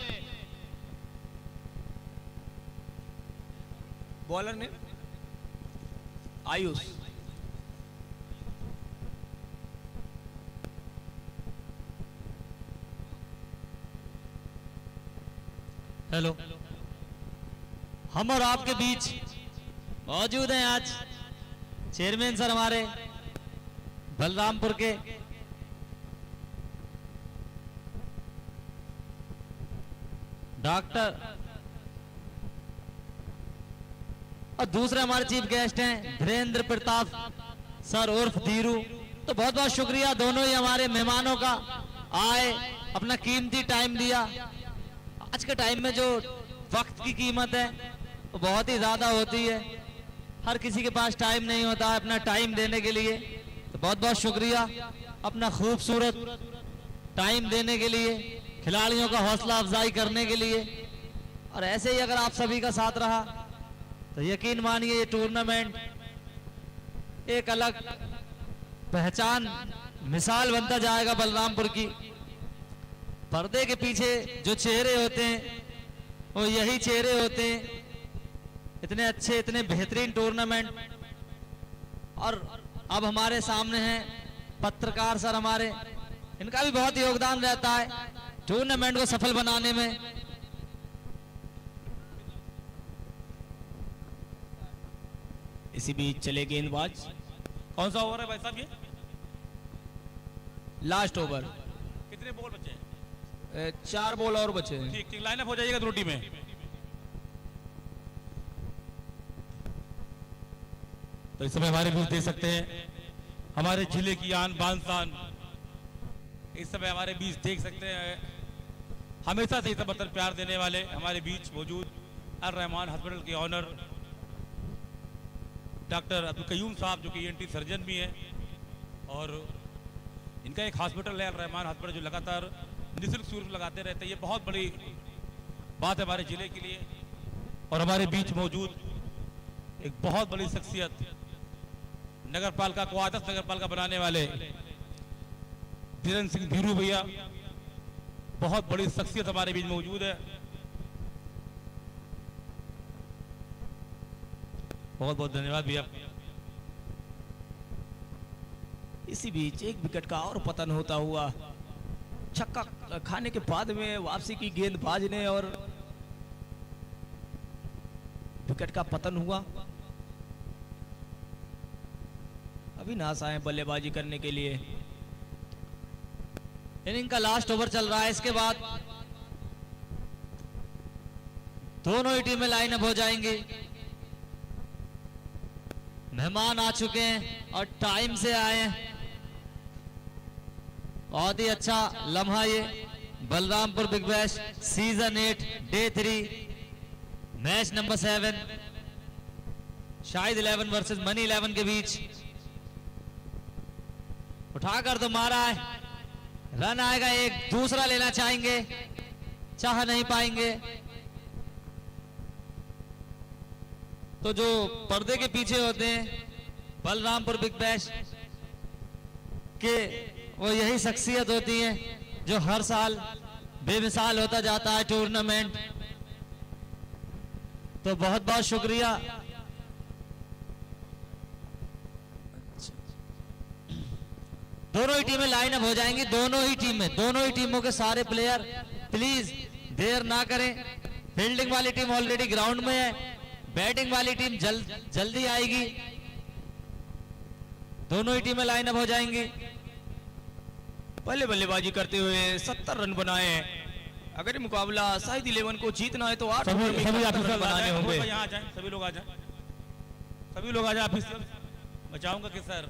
Speaker 2: बॉलर ने आयुष
Speaker 1: हेलो, हम और आपके बीच मौजूद हैं आज चेयरमैन सर हमारे बलरामपुर के, डॉक्टर, और दूसरे हमारे चीफ गेस्ट हैं धीरेन्द्र प्रताप सर उर्फ धीरू। तो बहुत बहुत शुक्रिया दोनों ही हमारे मेहमानों का, आए अपना कीमती टाइम दिया। आज के टाइम में जो वक्त की कीमत है वो बहुत ही ज्यादा होती है, हर किसी के पास टाइम नहीं होता है अपना टाइम देने के लिए। तो बहुत बहुत शुक्रिया अपना खूबसूरत टाइम देने के लिए, खिलाड़ियों का हौसला अफजाई करने के लिए। और ऐसे ही अगर आप सभी का साथ रहा तो यकीन मानिए ये टूर्नामेंट एक अलग पहचान मिसाल बनता जाएगा बलरामपुर की। पर्दे के पीछे जो चेहरे होते हैं वो यही चेहरे होते हैं। इतने अच्छे, इतने बेहतरीन टूर्नामेंट, और अब हमारे सामने हैं पत्रकार सर हमारे, इनका भी बहुत योगदान रहता है टूर्नामेंट को सफल बनाने में।
Speaker 2: इसी बीच चले गेंदबाज।
Speaker 3: कौन सा ओवर है भाई साहब ये?
Speaker 2: Last over.
Speaker 3: कितने बॉल बचे हैं?
Speaker 2: 4 बॉल और बचे हैं।
Speaker 3: ठीक ठीक, लाइन अप हो जाइएगा दोनों टीमें। तो इस समय हमारे बीच देख सकते हैं हमारे जिले की आन बान शान, इस समय हमारे बीच देख सकते हैं हमेशा से समर्थन प्यार देने वाले हमारे बीच मौजूद अल रहमान हॉस्पिटल के ऑनर डॉक्टर अब्दुल कयूम साहब, जो कि ENT सर्जन भी हैं, और इनका एक हॉस्पिटल है अल रहमान हॉस्पिटल जो लगातार निःशुल्क शुल्क लगाते रहते हैं। ये बहुत बड़ी बात है हमारे जिले के लिए। और हमारे बीच मौजूद एक बहुत बड़ी शख्सियत, नगर पालिका को आदर्श नगर पालिका बनाने वाले धीरेन्द्र सिंह धीरू भैया, बहुत बड़ी शख्सियत हमारे बीच मौजूद है। बहुत बहुत धन्यवाद भैया।
Speaker 2: इसी बीच एक विकेट का और पतन होता हुआ, छक्का खाने के बाद में वापसी की गेंदबाज ने और विकेट का पतन हुआ। अविनाश आए बल्लेबाजी करने के लिए।
Speaker 1: इनिंग का लास्ट ओवर चल रहा है, इसके बाद दोनों ही टीमें लाइन अप हो जाएंगी। मेहमान आ चुके हैं और टाइम से आए हैं। बहुत ही अच्छा लम्हा ये Balrampur big bash season 8 day 3 match number 7 Shahid 11 versus money 11 के बीच। उठाकर तो मारा है, रन आएगा एक, दूसरा लेना चाहेंगे, चाह नहीं पाएंगे। तो जो पर्दे के पीछे होते हैं बलरामपुर बिग बैश के, वो यही शख्सियत होती है जो हर साल बेमिसाल होता जाता है टूर्नामेंट। तो बहुत बहुत शुक्रिया। दोनों ही टीमें लाइन अप हो जाएंगी, दोनों ही टीमों के सारे प्लेयर प्लीज देर ना करें। फील्डिंग वाली टीम ऑलरेडी ग्राउंड में है, बैटिंग वाली टीम जल्दी आएगी। दोनों ही टीमें लाइन अप हो जाएंगी।
Speaker 2: पहले बल्लेबाजी करते हुए 70 रन बनाए। अगर ये मुकाबला शायद 11 को जीतना है तो 8 ओवर में
Speaker 3: सभी
Speaker 2: 71 रन बनाने होंगे।
Speaker 3: यहाँ आ जाएं, सभी लोग आ जाएं, सभी लोग आ जाएं ऑफिशियल। मैं चाहूंगा कि सर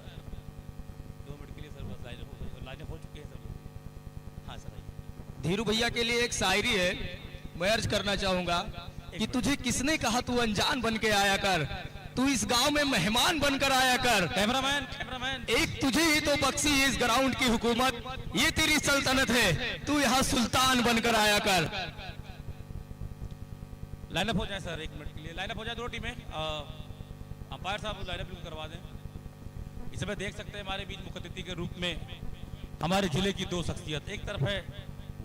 Speaker 3: 2 मिनट के लिए सर बस लाइनअप हो चुके हैं सब लोग। हाँ सर आइए।
Speaker 2: धीरू भैया के लिए एक शायरी है, मैं अर्ज करना चाहूंगा कि तुझे किसने कहा तू अनजान बन के आया कर, तू इस गांव में मेहमान बनकर आया कर।
Speaker 3: कैमरामैन
Speaker 2: एक तुझे ही तो बख्शी इस ग्राउंड की हुकूमत, ये तेरी सल्तनत है, तू यहाँ सुल्तान बनकर आया कर।
Speaker 3: लाइनअप हो जाए सर, 1 मिनट के लिए लाइनअप हो जाए दोनों टीमें। अंपायर साहब लाइनअप बिल्कुल करवा दें। इस समय देख सकते हैं हमारे बीच मुख्य अतिथि के रूप में हमारे जिले की 2 शख्सियत। एक तरफ है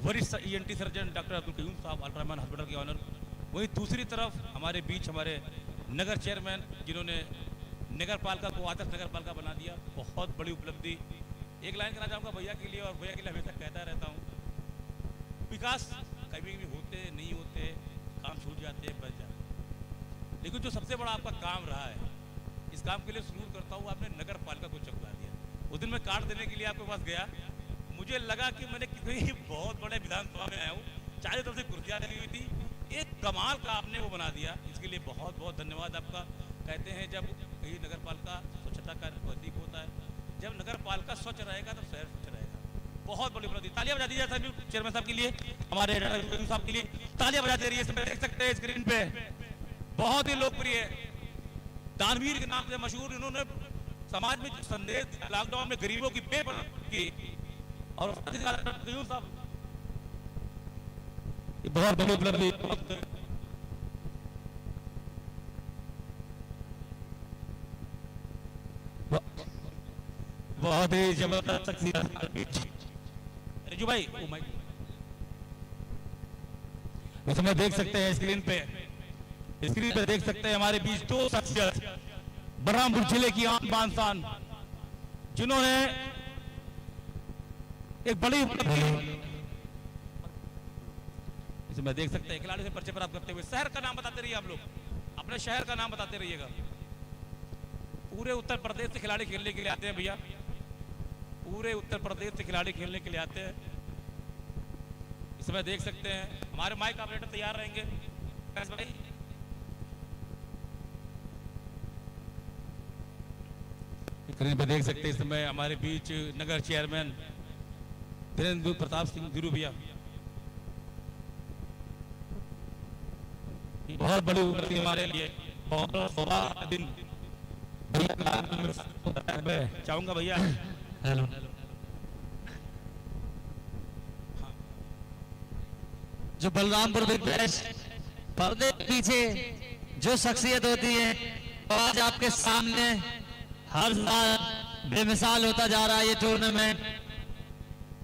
Speaker 3: वरिष्ठ ENT surgeon doctor Abdul Qayyum साहब, अल्ट्रामैन हॉस्पिटल के ऑनर। वहीं दूसरी तरफ हमारे बीच हमारे नगर चेयरमैन, जिन्होंने नगर पालिका को आदर्श नगर पालिका बना दिया, बहुत बड़ी उपलब्धि। एक लाइन कहना चाहूँगा भैया के लिए, और भैया के लिए हमेशा कहता रहता हूँ, विकास कभी भी होते नहीं होते, काम छूट जाते, बच जाते, लेकिन जो सबसे बड़ा आपका काम रहा है, इस काम के लिए सलूट करता हूँ, आपने नगर पालिका को चकवा दिया। उस दिन मैं कार्ड देने के लिए आपके पास गया, मुझे लगा कि मैंने कितनी बहुत बड़े विधानसभा में आया हूँ, चारों तरफ से कुर्सियाँ लगी हुई थी, एक कमाल का आपने वो बना दिया। इसके लिए बहुत बहुत धन्यवाद आपका। कहते हैं जब कहीं नगर पालिका स्वच्छता का प्रतीक होता है, जब नगर पालिका स्वच्छ रहेगा तो शहर स्वच्छ रहेगा। बहुत बड़ी उपलब्धि, तालियां बजा दीजिए सभी चेयरमैन साहब के लिए, हमारे साहब के लिए तालियां बजाते रहिए। देख सकते हैं स्क्रीन पे बहुत ही लोकप्रिय दानवीर के नाम से मशहूर, इन्होंने समाज में जो संदेश लॉकडाउन में गरीबों की बेपनाह की, और साहब बहुत बड़ी उपलब्धि। बहुत ही जबरदस्त शख्सियत रिजू भाई। ओ माय, इस समय देख सकते हैं स्क्रीन पे देख सकते हैं हमारे बीच 2 शख्सियत, बलरामपुर जिले की आन बान शान, जिन्होंने एक बड़ी उपलब्धि। इसमें देख सकते हैं खिलाड़ी से परिचय प्राप्त करते हुए शहर का नाम बताते रहिए, आप लोग अपने शहर का नाम बताते रहिएगा। पूरे उत्तर प्रदेश से खिलाड़ी खेलने के लिए आते हैं भैया, पूरे उत्तर प्रदेश से खिलाड़ी खेलने के लिए आते हैं। इसमें देख सकते हैं हमारे माइक ऑपरेटर तैयार रहेंगे भाई। स्क्रीन पे देख सकते हैं इस समय हमारे बीच नगर चेयरमैन धीरेन्द्र प्रताप सिंह धीरू भैया। बहुत बड़ी उपलब्धि हमारे लिए, बहुत बड़ा दिन चाहूंगा भैया। हेलो,
Speaker 1: जो बलरामपुर बिग बैश पर्दे के पीछे जो शख्सियत होती है, आज आपके सामने हर साल बेमिसाल होता जा रहा है ये टूर्नामेंट।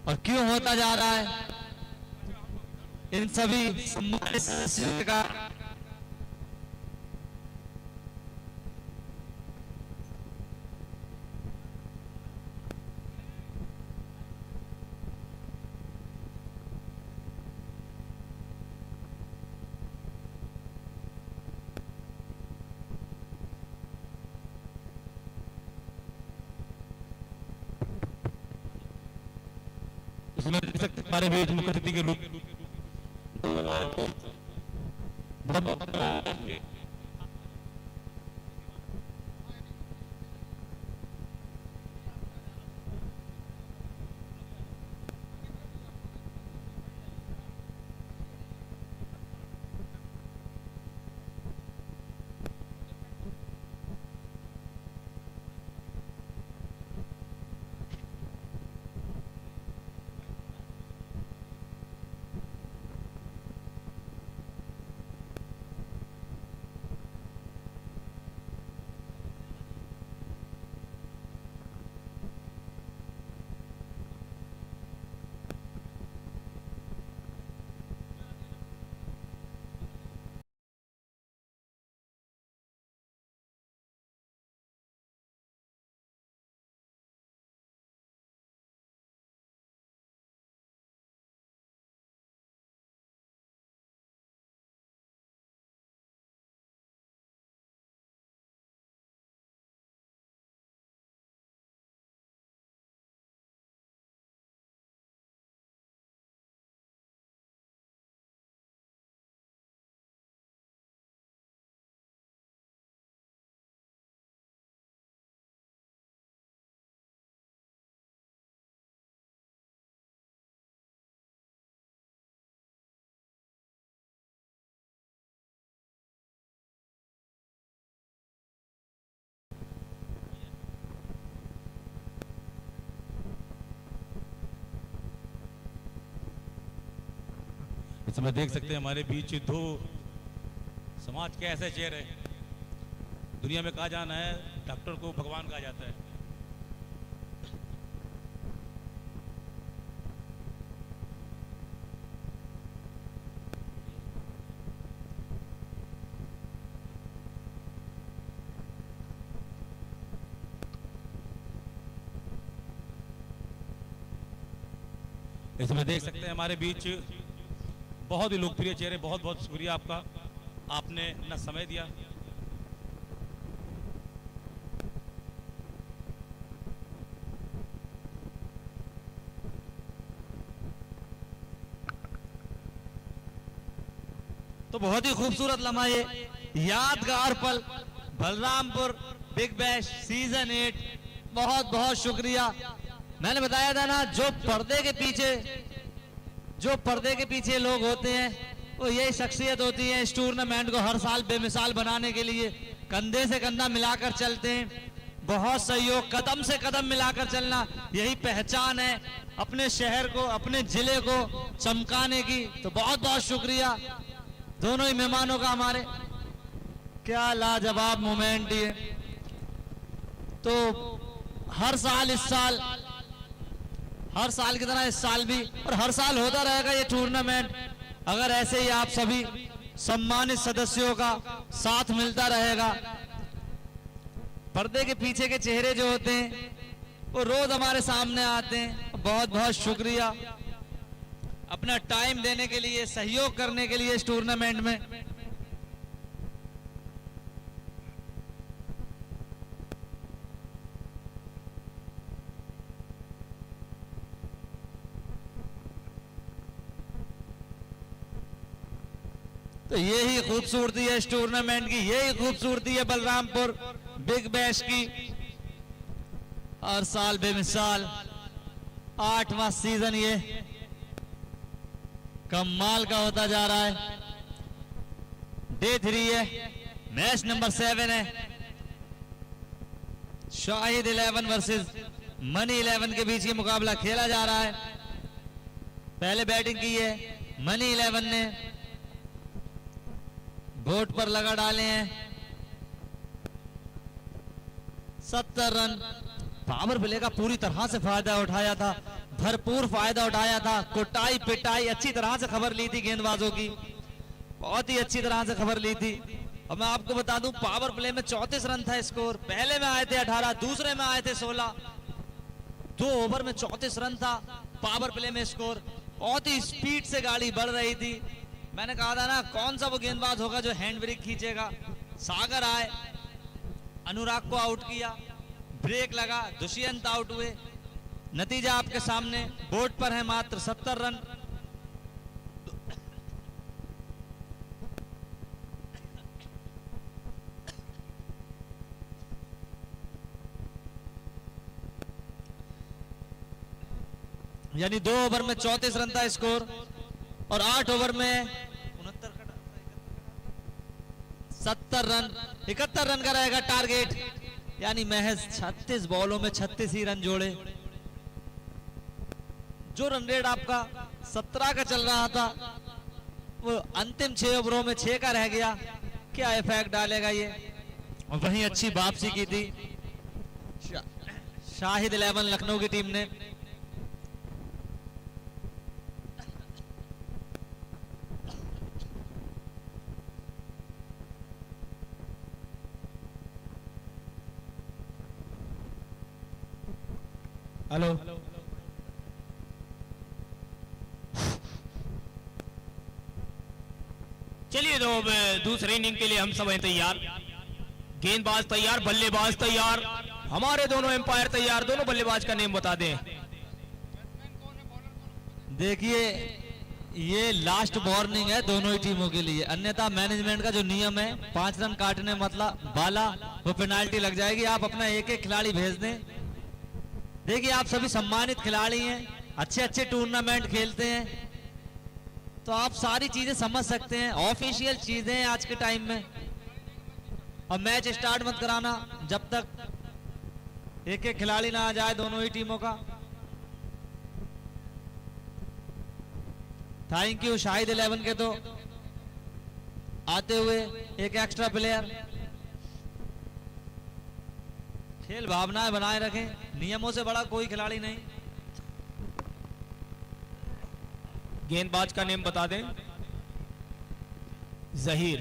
Speaker 1: और क्यों होता जा रहा है, इन सभी सम्मानित सदस्यों का
Speaker 3: इसमें देख सकते हैं हमारे बीच मुख्य अतिथि के रूप समय देख सकते हैं हमारे बीच दो समाज के ऐसे चेहरे। दुनिया में कहा जाना है डॉक्टर को भगवान कहा जाता है। इसमें देख सकते हैं हमारे बीच बहुत ही लोकप्रिय चेहरे। बहुत बहुत शुक्रिया आपका, आपने न समय दिया।
Speaker 1: तो बहुत ही खूबसूरत लम्हा ये यादगार पल बलरामपुर बिग बैश सीजन 8। बहुत बहुत शुक्रिया। मैंने बताया था ना, जो पर्दे के पीछे लोग होते हैं वो यही शख्सियत होती है। इस टूर्नामेंट को हर साल बेमिसाल बनाने के लिए कंधे से कंधा मिलाकर चलते हैं। बहुत सहयोग, कदम से कदम मिलाकर चलना, यही पहचान है अपने शहर को, अपने जिले को चमकाने की। तो बहुत बहुत शुक्रिया दोनों ही मेहमानों का हमारे। क्या लाजवाब मोमेंट ये। तो हर साल की तरह इस साल भी, और हर साल होता रहेगा ये टूर्नामेंट, अगर ऐसे ही आप सभी सम्मानित सदस्यों का साथ मिलता रहेगा। पर्दे के पीछे के चेहरे जो होते हैं वो रोज हमारे सामने आते हैं। बहुत बहुत शुक्रिया अपना टाइम देने के लिए, सहयोग करने के लिए इस टूर्नामेंट में। तो यही खूबसूरती है इस टूर्नामेंट की, यही खूबसूरती है बलरामपुर बिग बैश की। हर साल बेमिसाल 8वां सीजन ये कमाल का होता जा रहा है। डे 3 है, मैच नंबर 7 है। शाहिद 11 वर्सेस मनी 11 के बीच ये मुकाबला खेला जा रहा है। पहले बैटिंग की है मनी 11 ने, बोर्ड पर लगा डाले हैं 70 रन। पावर प्ले का पूरी तरह से फायदा उठाया था, भरपूर फायदा उठाया था। कुटाई पिटाई अच्छी तरह से खबर ली थी गेंदबाजों की, बहुत ही अच्छी तरह से खबर ली थी। और मैं आपको बता दूं, पावर प्ले में 34 रन था स्कोर। पहले में आए थे 18, दूसरे में आए थे 16। 2 ओवर में 34 रन था पावर प्ले में स्कोर। बहुत ही स्पीड से गाड़ी बढ़ रही थी। मैंने कहा था ना, कौन सा वो गेंदबाज होगा जो हैंड ब्रेक खींचेगा। सागर आए, अनुराग को आउट किया, ब्रेक लगा, दुष्यंत आउट हुए। नतीजा आपके सामने, बोर्ड पर है मात्र 70 रन। यानी 2 ओवर में 34 रन था स्कोर, और 8 ओवर में 70 रन, 71 रन का रहेगा टारगेट। यानी महज 36 बॉलों में 36 ही रन जोड़े। जो रन रेट आपका 17 का चल रहा था, वो अंतिम 6 ओवरों में 6 का रह गया। क्या इफेक्ट डालेगा ये। और वहीं अच्छी वापसी की थी शाहिद 11 लखनऊ की टीम ने।
Speaker 3: हेलो,
Speaker 2: चलिए तो अब दूसरे इनिंग के लिए हम सब हैं तैयार। गेंदबाज तैयार, बल्लेबाज तैयार, हमारे दोनों एम्पायर तैयार। दोनों बल्लेबाज का नेम बता दें।
Speaker 1: देखिए, ये लास्ट वार्निंग है दोनों ही टीमों के लिए, अन्यथा मैनेजमेंट का जो नियम है 5 रन काटने मतलब बाला, वो पेनाल्टी लग जाएगी। आप अपना एक एक खिलाड़ी भेज दें। देखिए, आप सभी सम्मानित खिलाड़ी हैं, अच्छे अच्छे टूर्नामेंट खेलते हैं, तो आप सारी चीजें समझ सकते हैं। ऑफिशियल चीजें हैं आज के टाइम में। और मैच स्टार्ट मत कराना जब तक एक एक खिलाड़ी ना आ जाए दोनों ही टीमों का। थैंक यू शाहिद 11 के तो आते हुए एक एक्स्ट्रा प्लेयर। खेल भावनाएं बनाए रखें, नियमों से बड़ा कोई खिलाड़ी नहीं।
Speaker 2: गेंदबाज का नेम बता दें, जहीर।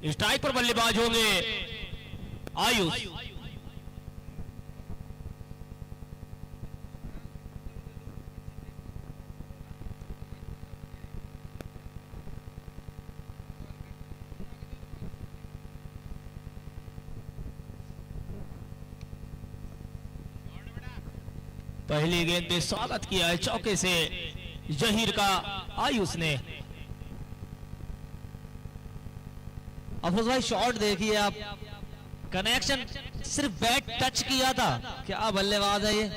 Speaker 2: स्ट्राइक पर बल्लेबाज होंगे आयुष। पहली गेंद पे स्वागत किया है चौके से जहीर का आयुष ने।
Speaker 1: अफरोज भाई शॉट देखिए आप, कनेक्शन सिर्फ बैट टच किया था, क्या बल्लेबाज है ये।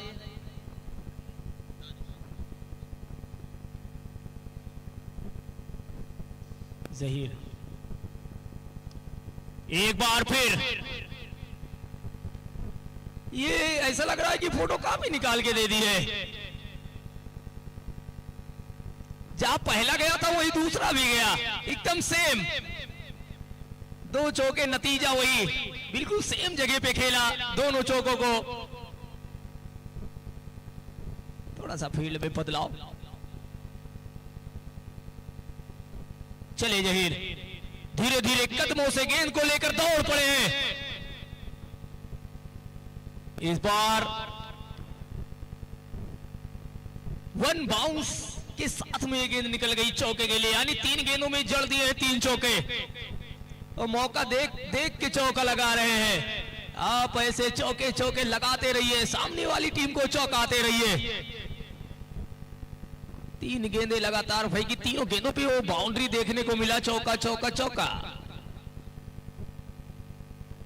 Speaker 2: जहीर एक बार फिर, ये ऐसा लग रहा है कि फोटो कॉपी निकाल के दे दी है। जहां पहला गया था वही दूसरा भी गया, एकदम सेम। दो चौके, नतीजा वही, बिल्कुल सेम जगह पे खेला दोनों चौकों को। थोड़ा सा फील्ड में बदलाव। चले जहीर धीरे धीरे कदमों से गेंद को लेकर दौड़ पड़े हैं। इस बार वन बाउंस के साथ में गेंद निकल गई चौके के लिए, यानी 3 गेंदों में जड़ दिए हैं 3 चौके। और मौका देख देख के चौका लगा रहे हैं। आप ऐसे चौके चौके लगाते रहिए, सामने वाली टीम को चौकाते रहिए। 3 गेंदें लगातार भाई की, तीनों गेंदों पे वो बाउंड्री देखने को मिला, चौका चौका चौका।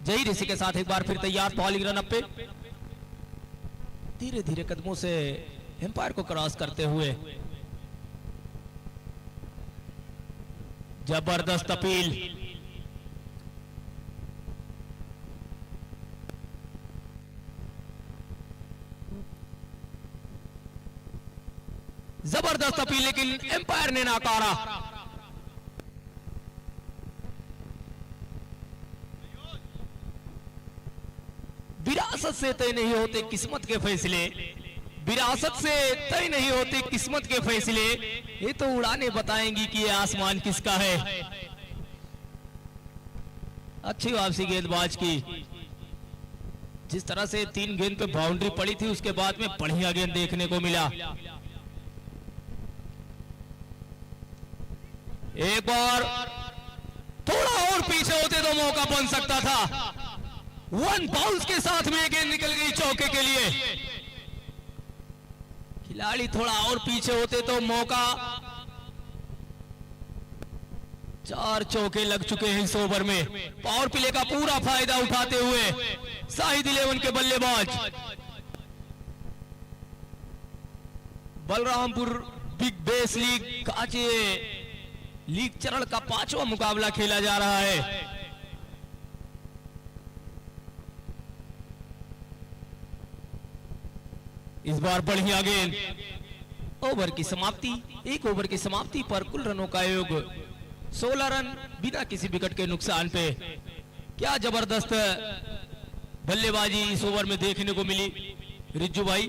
Speaker 2: जहीर इसी के साथ एक बार फिर तैयार, बॉलिंग रन अप पे। धीरे धीरे कदमों से एम्पायर को क्रॉस करते हुए, जबरदस्त अपील। जबरदस्त अपील, लेकिन एम्पायर ने नकारा। विरासत से तय नहीं होते किस्मत के फैसले, विरासत से तय नहीं होते किस्मत के फैसले। ये तो उड़ाने बताएंगी कि ये आसमान किसका है। अच्छी वापसी गेंदबाज की। जिस तरह से 3 गेंद पे बाउंड्री पड़ी थी, उसके बाद में बढ़िया गेंद देखने को मिला। एक बार थोड़ा और पीछे होते तो मौका बन सकता था। 1 बाउंस के साथ में गेंद निकल गई चौके के लिए। खिलाड़ी थोड़ा और पीछे होते तो मौका। 4 चौके लग चुके हैं इस ओवर में। पावर प्ले का पूरा फायदा उठाते हुए शाहिद 11 के बल्लेबाज। बलरामपुर बिग बेस लीग कांचे लीग चरण का 5वां मुकाबला खेला जा रहा है। इस बार बढ़िया गेंद। ओवर की समाप्ति, 1 ओवर की समाप्ति पर कुल रनों का योग 16 रन बिना किसी विकेट के नुकसान पे। क्या जबरदस्त बल्लेबाजी इस ओवर में देखने को मिली रिज्जू भाई।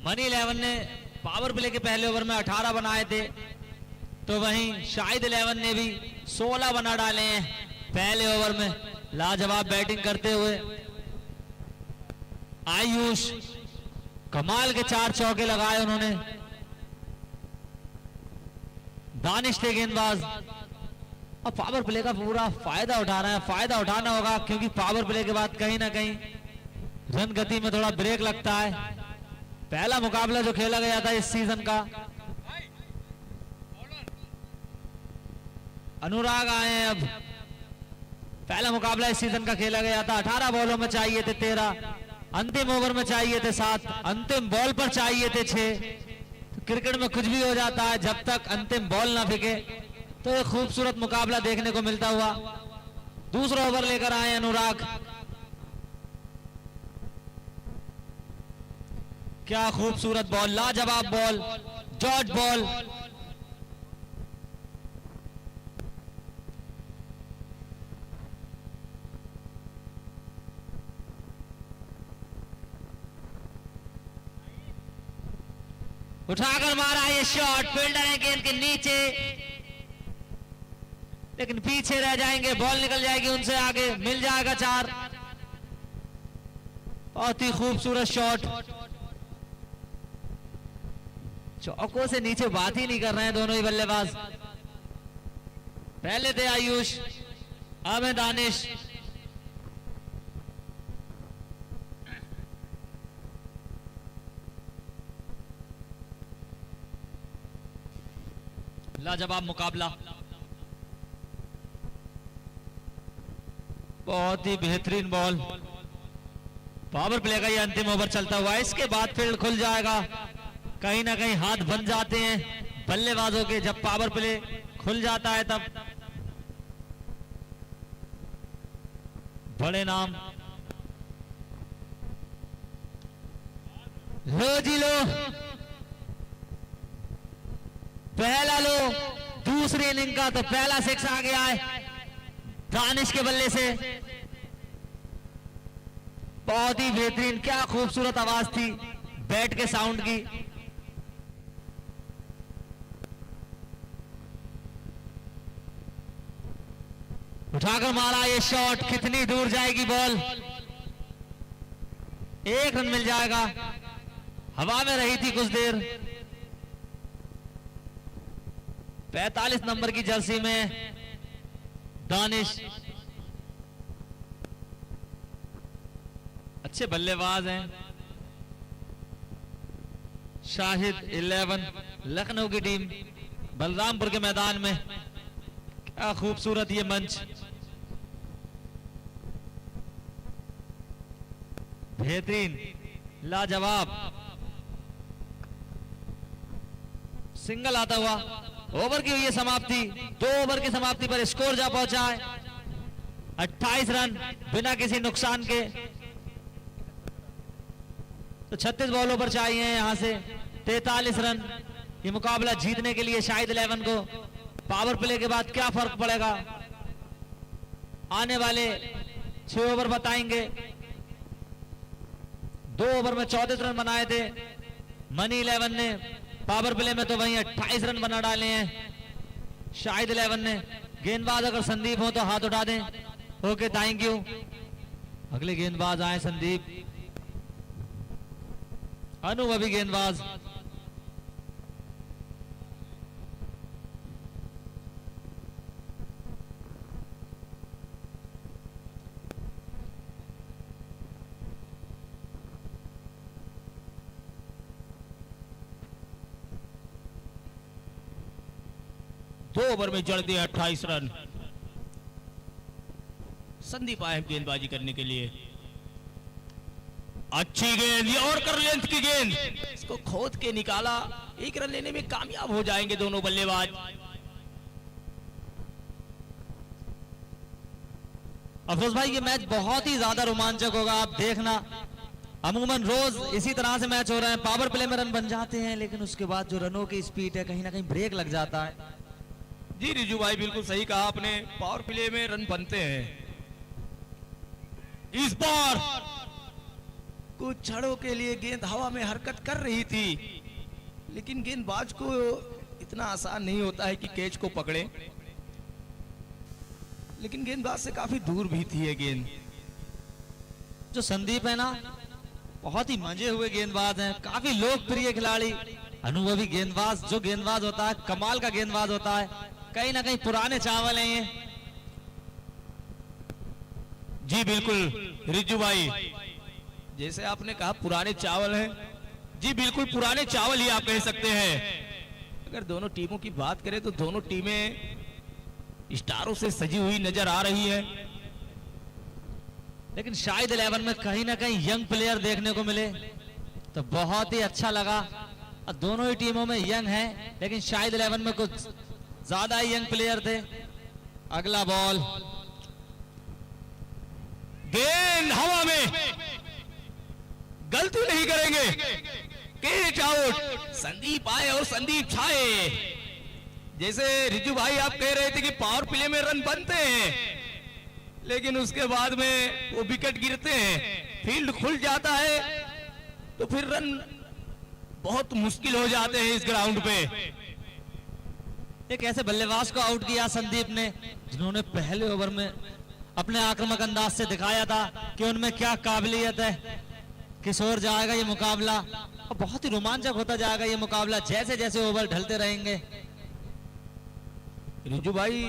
Speaker 1: मनी 11 ने पावर प्ले के पहले ओवर में 18 बनाए थे, तो वहीं शाहिद 11 ने भी 16 बना डाले हैं पहले ओवर में। लाजवाब बैटिंग करते हुए आयुष कमाल के 4 चौके लगाए उन्होंने। दानिश थे गेंदबाज। अब पावर प्ले का पूरा फायदा उठाना है, फायदा उठाना होगा, क्योंकि पावर प्ले के बाद कहीं ना कहीं रन गति में थोड़ा ब्रेक लगता है। पहला मुकाबला जो खेला गया था इस सीजन का, अनुराग आए हैं अब। पहला मुकाबला इस सीजन का खेला गया था, 18 बॉलों में चाहिए थे 13, अंतिम ओवर में चाहिए थे 7, अंतिम बॉल पर चाहिए थे 6। तो क्रिकेट में कुछ भी हो जाता है, जब तक अंतिम बॉल ना फेंके। तो एक खूबसूरत मुकाबला देखने को मिलता हुआ दूसरा ओवर लेकर आए अनुराग। क्या खूबसूरत बॉल, लाजवाब बॉल, डॉट बॉल। उठाकर मारा ये शॉट, फील्डर है गेंद के नीचे, लेकिन पीछे रह जाएंगे, बॉल निकल जाएगी उनसे आगे, मिल जाएगा 4। बहुत ही खूबसूरत शॉट। चौकों से नीचे बात ही नहीं कर रहे हैं दोनों ही बल्लेबाज। पहले थे आयुष, अब है दानिश। लाजवाब मुकाबला, बहुत ही बेहतरीन बॉल। पावर प्ले का ये अंतिम ओवर चलता हुआ है, इसके बाद फील्ड खुल जाएगा। कहीं ना कहीं हाथ बन जाते हैं बल्लेबाजों के जब पावर प्ले खुल जाता है, तब बड़े नाम। लो जी लो, पहला लो दूसरी इनिंग का, तो पहला 6 आ गया है दानिश के बल्ले से। बहुत ही बेहतरीन, क्या खूबसूरत आवाज थी बैट के साउंड की। उठाकर मारा ये शॉट, कितनी दूर जाएगी बॉल, 1 रन मिल जाएगा। हवा में रही थी कुछ देर। 45 नंबर की जर्सी में दानिश, अच्छे बल्लेबाज हैं। शाहिद 11, लखनऊ की टीम बलरामपुर के मैदान में। क्या खूबसूरत ये मंच, बेहतरीन, लाजवाब। सिंगल आता हुआ, ओवर की हुई है समाप्ति। 2 ओवर की समाप्ति पर स्कोर जा पहुंचा है 28 रन बिना किसी नुकसान के। तो 36 बॉलों पर चाहिए यहां से 43 रन। ये मुकाबला जीतने के लिए शाहिद 11 को पावर प्ले के बाद क्या फर्क पड़ेगा, आने वाले 6 ओवर बताएंगे। 2 ओवर में 34 रन बनाए थे मनी 11 ने, पावर प्ले में तो वहीं 28 रन बना डाले हैं शाहिद 11 ने। गेंदबाज अगर संदीप हो तो हाथ उठा दें। Okay, thank you. अगले गेंदबाज आए संदीप, अनुभवी गेंदबाज।
Speaker 2: दो ओवर में जड़ दिए 28 रन। संदीप आए गेंदबाजी करने के लिए। अच्छी गेंद, ये और कर लेंथ की गेंद, इसको खोद के निकाला। 1 रन लेने में कामयाब हो जाएंगे दोनों बल्लेबाज।
Speaker 1: अफरोज भाई, ये मैच बहुत ही ज्यादा रोमांचक होगा, आप देखना। अमूमन रोज इसी तरह से मैच हो रहे हैं, पावर प्ले में रन बन जाते हैं, लेकिन उसके बाद जो रनों की स्पीड है कहीं ना कहीं ब्रेक लग जाता है।
Speaker 2: जी रिजू भाई, बिल्कुल सही कहा आपने, पावर प्ले में रन बनते हैं। इस बार कुछ क्षणों के लिए गेंद हवा में हरकत कर रही थी, लेकिन गेंदबाज को इतना आसान नहीं होता है कि कैच को पकड़े, लेकिन गेंदबाज से काफी दूर भी थी ये गेंद।
Speaker 1: जो संदीप है ना, बहुत ही मंजे हुए गेंदबाज हैं, काफी लोकप्रिय खिलाड़ी, अनुभवी गेंदबाज। जो गेंदबाज होता है कमाल का गेंदबाज होता है, कहीं ना कहीं पुराने चावल हैं ये।
Speaker 2: जी बिल्कुल रिजू भाई, जैसे आपने कहा पुराने चावल हैं, जी बिल्कुल पुराने चावल ही आप कह सकते हैं। अगर दोनों टीमों की बात करें तो दोनों टीमें स्टारों से सजी हुई नजर आ रही है,
Speaker 1: लेकिन शाहिद 11 में कहीं ना कहीं यंग प्लेयर देखने को मिले तो बहुत ही अच्छा लगा। दोनों ही टीमों में यंग हैं, लेकिन शाहिद 11 में कुछ ज्यादा ही यंग प्लेयर थे। अगला बॉल
Speaker 2: गेंद हवा में, गलती नहीं करेंगे, कैच आउट। संदीप आए और संदीप छाए। जैसे रिजू भाई आप कह रहे थे कि पावर प्ले में रन बनते हैं, लेकिन उसके बाद में वो विकेट गिरते हैं, फील्ड खुल जाता है, तो फिर रन बहुत मुश्किल हो जाते हैं इस ग्राउंड पे।
Speaker 1: एक ऐसे बल्लेबाज को आउट किया संदीप ने जिन्होंने पहले ओवर में अपने आक्रामक अंदाज से दिखाया था कि उनमें क्या काबिलियत है। किशोर जाएगा ये मुकाबला और बहुत ही रोमांचक होता जाएगा ये मुकाबला जैसे जैसे ओवर ढलते रहेंगे।
Speaker 2: रिजू भाई,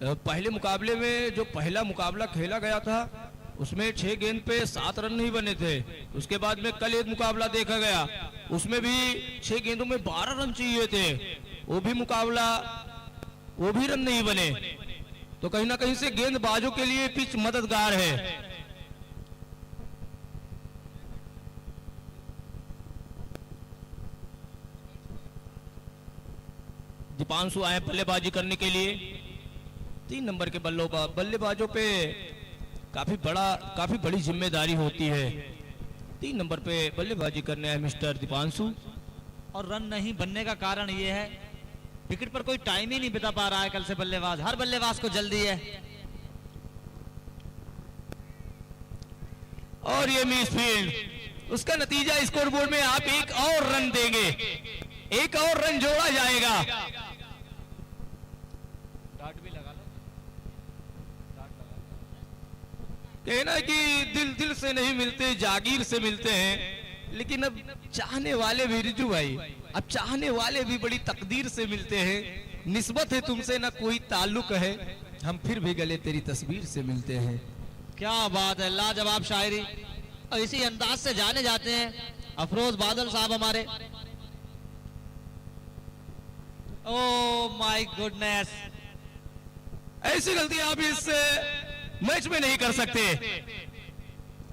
Speaker 2: पहले मुकाबले में जो पहला मुकाबला खेला गया था उसमें 6 गेंद पे 7 रन नहीं बने थे। उसके बाद में कल एक मुकाबला देखा गया, उसमें भी 6 गेंदों में 12 रन चाहिए थे, वो भी रन नहीं बने। तो कहीं ना कहीं से गेंदबाजों के लिए पिच मददगार है। दीपांशु आए बल्लेबाजी करने के लिए। 3 नंबर के बल्लेबाजों पे काफी बड़ी जिम्मेदारी होती है। 3 नंबर पे बल्लेबाजी करने आए मिस्टर दीपांशु।
Speaker 1: और रन नहीं बनने का कारण ये है विकेट पर कोई टाइम ही नहीं बिता पा रहा है कल से बल्लेबाज। हर बल्लेबाज को जल्दी है।
Speaker 2: और ये मिस फील्ड, उसका नतीजा स्कोर बोर्ड में आप एक और रन देंगे, एक और रन जोड़ा जाएगा। कहना कि दिल से नहीं मिलते, जागीर से मिलते हैं। लेकिन अब चाहने वाले भी रिजू भाई, अब चाहने वाले भी बड़ी तकदीर से मिलते हैं। निस्बत है तुमसे ना कोई ताल्लुक है, हम फिर भी गले तेरी तस्वीर से मिलते हैं।
Speaker 1: क्या बात है, लाजवाब शायरी। और इसी अंदाज से जाने जाते हैं अफरोज बादल साहब हमारे। ओ माय गुडनेस,
Speaker 2: ऐसी गलती आप इस मैच में नहीं कर सकते।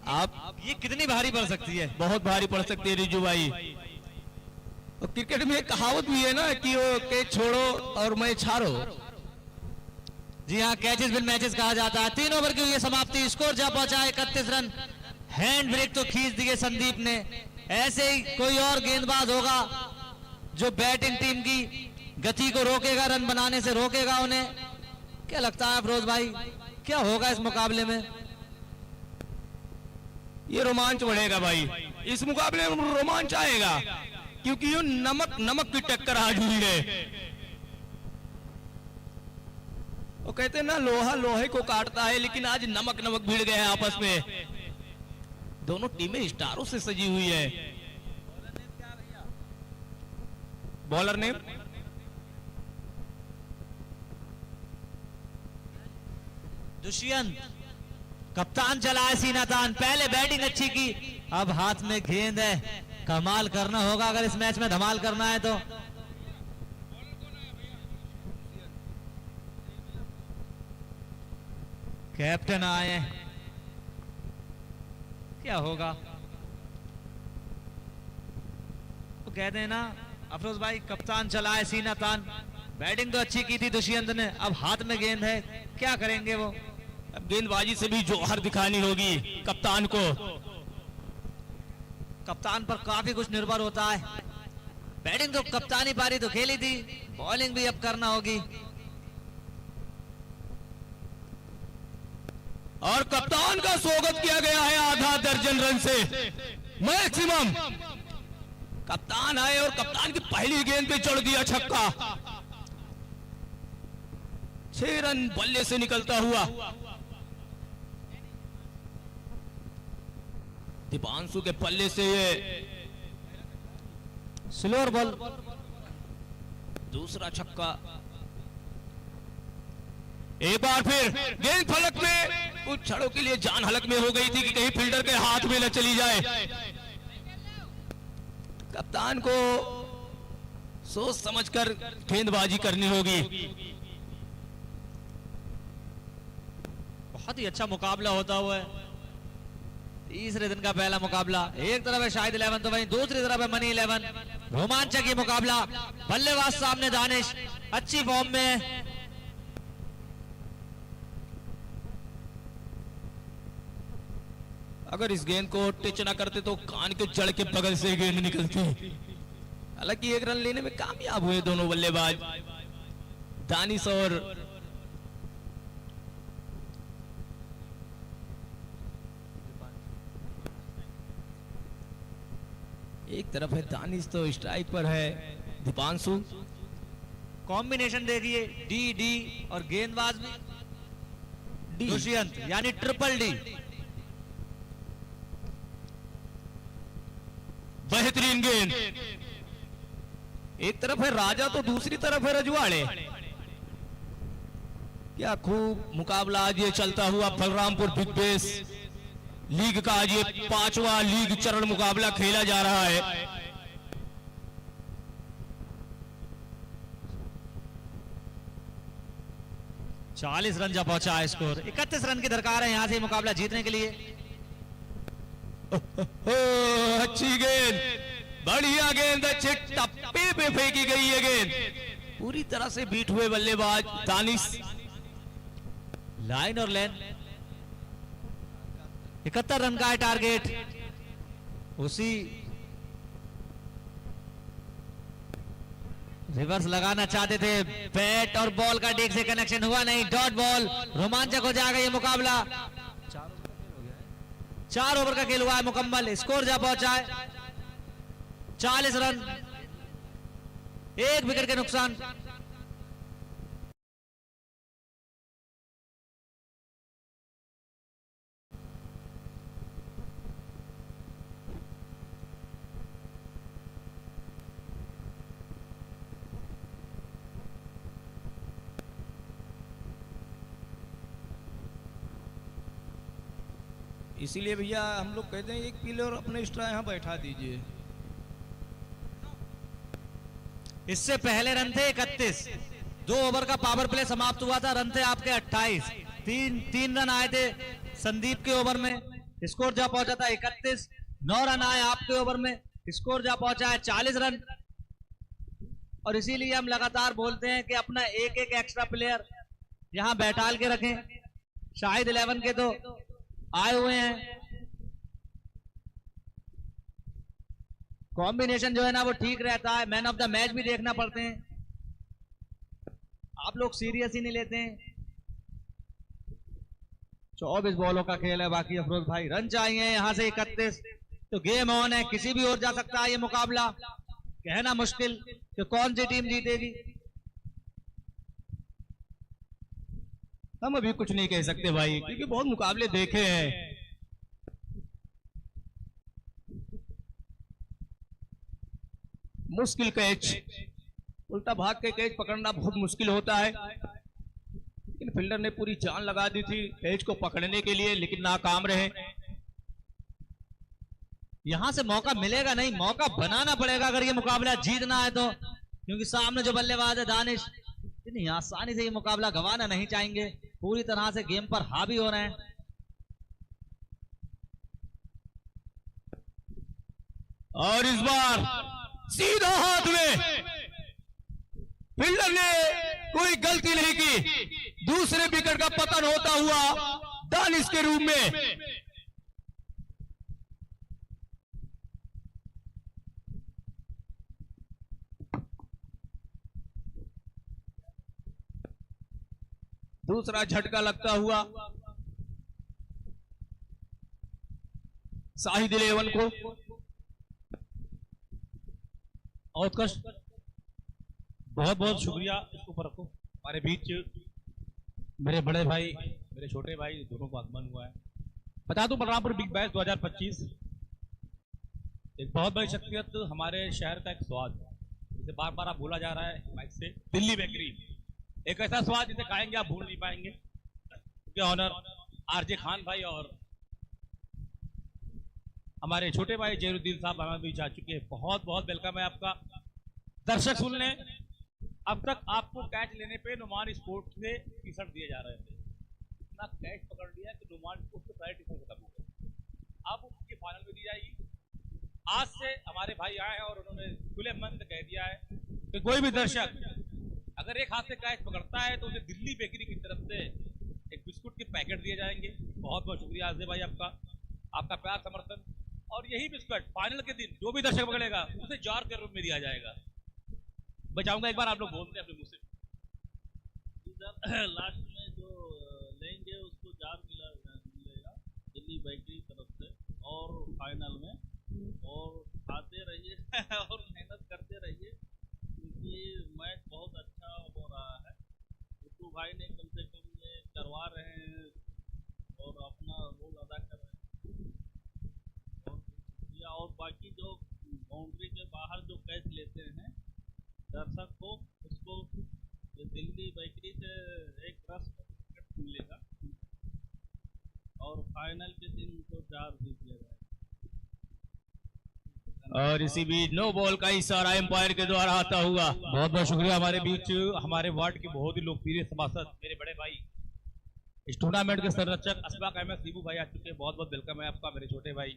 Speaker 2: आप
Speaker 1: ये कितनी भारी पड़ सकती है?
Speaker 2: बहुत भारी पड़ सकती है रिजू भाई। और क्रिकेट में एक कहावत भी है ना कि वो कैच छोड़ो और मैच हारो।
Speaker 1: जी हाँ, कैचेस विन मैचेस कहा जाता है। 3 ओवर की हुई समाप्ति, स्कोर जा पहुंचा 31 रन। हैंड ब्रेक तो खींच दिए संदीप ने। ऐसे ही कोई और गेंदबाज होगा जो बैटिंग टीम की गति को रोकेगा, रन बनाने से रोकेगा उन्हें। क्या लगता है अफरोज भाई, क्या होगा इस मुकाबले में?
Speaker 2: ये रोमांच बढ़ेगा भाई, इस मुकाबले में रोमांच आएगा, क्योंकि ये नमक की टक्कर आज हुई है। वो कहते हैं ना, लोहा लोहे को काटता है, लेकिन आज नमक भिड़ गए हैं आपस में। दोनों टीमें स्टारों से सजी हुई है। बॉलर ने
Speaker 1: दुष्यंत, कप्तान चला है सीना तान। पहले बैटिंग अच्छी की, अब हाथ में गेंद है। कमाल करना होगा अगर इस मैच में धमाल करना है तो। कैप्टन आए, क्या होगा? तो कहते हैं ना अफरोज भाई, कप्तान चला है सीना तान। बैटिंग तो अच्छी की थी दुष्यंत ने, अब हाथ में गेंद है, क्या करेंगे वो?
Speaker 2: अब गेंदबाजी से भी जोहर दिखानी होगी कप्तान को।
Speaker 1: कप्तान पर काफी कुछ निर्भर होता है। बैटिंग तो कप्तानी पारी तो खेली थी, बॉलिंग भी अब करना होगी।
Speaker 2: और कप्तान का स्वागत किया गया है आधा दर्जन रन से मैक्सिमम। कप्तान आए और कप्तान की पहली गेंद पे चढ़ दिया छक्का। 6 रन बल्ले से निकलता हुआ। दीपांशु के पल्ले से ये
Speaker 1: स्लोअर बॉल,
Speaker 2: दूसरा छक्का। एक बार फिर गेंद फलक में, कुछ क्षणों के लिए जान हलक में हो गई थी कि कहीं फील्डर के हाथ में न चली जाए। कप्तान को सोच समझकर गेंदबाजी करनी होगी।
Speaker 1: बहुत ही अच्छा मुकाबला होता हुआ है। तीसरे दिन का पहला मुकाबला, एक तरफ है शाहिद 11 तो वहीं दूसरी तरफ है मनी 11। रोमांचक ये मुकाबला। बल्लेबाज सामने दानिश अच्छी फॉर्म में है।
Speaker 2: अगर इस गेंद को टच ना करते तो कान के जड़ के बगल से गेंद निकलती। हालांकि 1 रन लेने में कामयाब हुए दोनों बल्लेबाज, दानिश और एक तरफ है दानिश तो स्ट्राइक पर है दीपांशु।
Speaker 1: कॉम्बिनेशन देखिए, डी डी और गेंदबाज भी दुष्यंत, यानी ट्रिपल डी।
Speaker 2: बेहतरीन गेंद, एक तरफ है राजा तो दूसरी तरफ है रजवाड़े। क्या खूब मुकाबला आज ये चलता हुआ बलरामपुर बिग बेस लीग का आज ये 5वां लीग चरण मुकाबला खेला जा रहा है।
Speaker 1: चालीस रन जा पहुंचा है स्कोर, 31 रन की दरकार है यहां से मुकाबला जीतने के लिए।
Speaker 2: अच्छी गेंद, बढ़िया गेंद, अच्छे टप्पे पे फेंकी गई है गेंद, पूरी तरह से बीट हुए बल्लेबाज दानिश।
Speaker 1: लाइन और लेन, 71 रन का है टारगेट। उसी रिवर्स लगाना चाहते थे, बैट और बॉल का डीक से कनेक्शन हुआ नहीं, डॉट बॉल। रोमांचक हो जाएगा ये मुकाबला। 4 ओवर का खेल हुआ है मुकम्मल, स्कोर जा पहुंचा है 40 रन, 1 विकेट के नुकसान।
Speaker 2: इसीलिए भैया हम लोग कहते हैं एक पीले और अपने एक्स्ट्रा यहाँ बैठा दीजिए।
Speaker 1: इससे पहले रन थे 31, 2 ओवर का पावर प्ले समाप्त हुआ था, रन थे आपके 28, 3 रन आए थे संदीप के ओवर में, स्कोर जा पहुंचा था 31, 9 रन आए आपके ओवर में, स्कोर जा पहुंचा है 40 रन। और इसीलिए हम लगातार बोलते हैं कि अपना एक एक एक्स्ट्रा प्लेयर यहां बैठाल के रखें। शाहिद 11 के तो आए हुए हैं, कॉम्बिनेशन जो है ना वो ठीक रहता है, मैन ऑफ द मैच भी देखना पड़ते हैं, आप लोग सीरियस ही नहीं लेते हैं। 24 बॉलों का खेल है बाकी अफरोज भाई, रन चाहिए यहां से 31, तो गेम ऑन है, किसी भी ओर जा सकता है ये मुकाबला, कहना मुश्किल कि कौन सी टीम जीतेगी।
Speaker 2: हम अभी कुछ नहीं कह सकते भाई, क्योंकि बहुत मुकाबले देखे हैं। मुश्किल कैच, उल्टा भाग के कैच पकड़ना बहुत मुश्किल होता है, लेकिन फील्डर ने पूरी जान लगा दी थी कैच को पकड़ने के लिए, लेकिन नाकाम रहे।
Speaker 1: यहां से मौका मिलेगा नहीं, मौका बनाना पड़ेगा अगर ये मुकाबला जीतना है तो, क्योंकि सामने जो बल्लेबाज है दानिश, इतनी आसानी से ये मुकाबला गंवाना नहीं चाहेंगे, पूरी तरह से गेम पर हावी हो रहे हैं।
Speaker 2: और इस बार सीधा हाथ में, फील्डर ने कोई गलती नहीं की, दूसरे विकेट का पतन होता हुआ दानिश के रूप में। दूसरा झटका लगता हुआ शाहिद 11 को।
Speaker 3: उत्कर्ष बहुत बहुत शुक्रिया, इसको ऊपर रखो। हमारे बीच मेरे बड़े भाई, मेरे छोटे भाई दोनों को आगमन हुआ है। बता दूं बलरामपुर बिग बैश 2025 एक बहुत बड़ी शख्सियत, हमारे शहर का एक स्वाद, जिसे बार बार आप बोला जा रहा है माइक से, दिल्ली बेकरी, एक ऐसा स्वाद जिसे खाएंगे आप भूल नहीं पाएंगे। उनके ऑनर आरजे खान भाई और हमारे छोटे भाई जैनुद्दीन साहब हमारे बीच आ चुके हैं। बहुत बहुत वेलकम है आपका। दर्शक सुन लें, अब तक आपको कैच लेने पे नुमान स्पोर्ट्स से टी शर्ट दिए जा रहे थे, इतना कैच पकड़ लिया कि नुमान स्पोर्ट्स से सारे टी शर्ट खत्म हो गए, अब उसकी फाइनल में दी जाएगी। आज से हमारे भाई आए हैं और उन्होंने खुले मन से कह दिया है कि कोई भी दर्शक अगर एक हाथ से कैच पकड़ता है तो उसे दिल्ली बेकरी की तरफ से एक बिस्कुट के पैकेट दिए जाएंगे। बहुत बहुत शुक्रिया आज़े भाई आपका। आपका प्यार समर्थन और यही बिस्कुट फाइनल के दिन जो भी दर्शक पकड़ेगा उसे जार के रूप में दिया जाएगा। बचाऊंगा एक बार आप लोग बोलते हैं अपने मुंह से।
Speaker 4: लास्ट में जो लेंगे उसको जार मिलेगा दिल्ली बेकरी तरफ से, और फाइनल में, और खाते रहिए और मेहनत करते रहिए क्योंकि मैच बहुत अच्छा हो रहा है। गुड्डू भाई ने कम से कम ये करवा रहे हैं और अपना रोल अदा कर रहे हैं, और बाकी जो बाउंड्री के बाहर जो कैच लेते हैं दर्शक को, उसको दिल्ली बेकरी से एक रस मिलेगा और फाइनल के दिन उनको जार भी दिया जाएगा।
Speaker 2: और इसी बीच नो बॉल का इशारा एम्पायर के द्वारा आता हुआ।
Speaker 3: बहुत बहुत शुक्रिया। हमारे बीच हमारे वार्ड के बहुत ही लोकप्रिय सभासद मेरे बड़े भाई, इस टूर्नामेंट के संरक्षक अशफाक अहमद सीबू भाई आ चुके हैं। बहुत बहुत वेलकम है आपका। मेरे छोटे भाई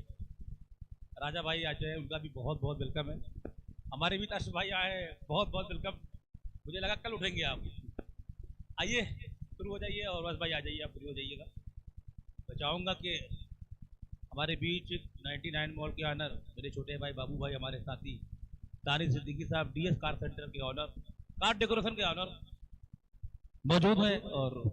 Speaker 3: राजा भाई आ चुके हैं, उनका भी बहुत बहुत वेलकम है। हमारे बीच अर्श भाई आए हैं, बहुत बहुत वेलकम। मुझे लगा कल उठेंगे आप, आइए शुरू हो जाइए और बस भाई आ जाइए, आप फ्री हो जाइएगा। मैं चाहूँगा कि हमारे बीच 99 मॉल के ऑनर मेरे छोटे भाई बाबू भाई, हमारे साथी दानिश सिद्दीकी साहब डीएस कार सेंटर के ऑनर, कार डेकोरेशन के ऑनर मौजूद है। और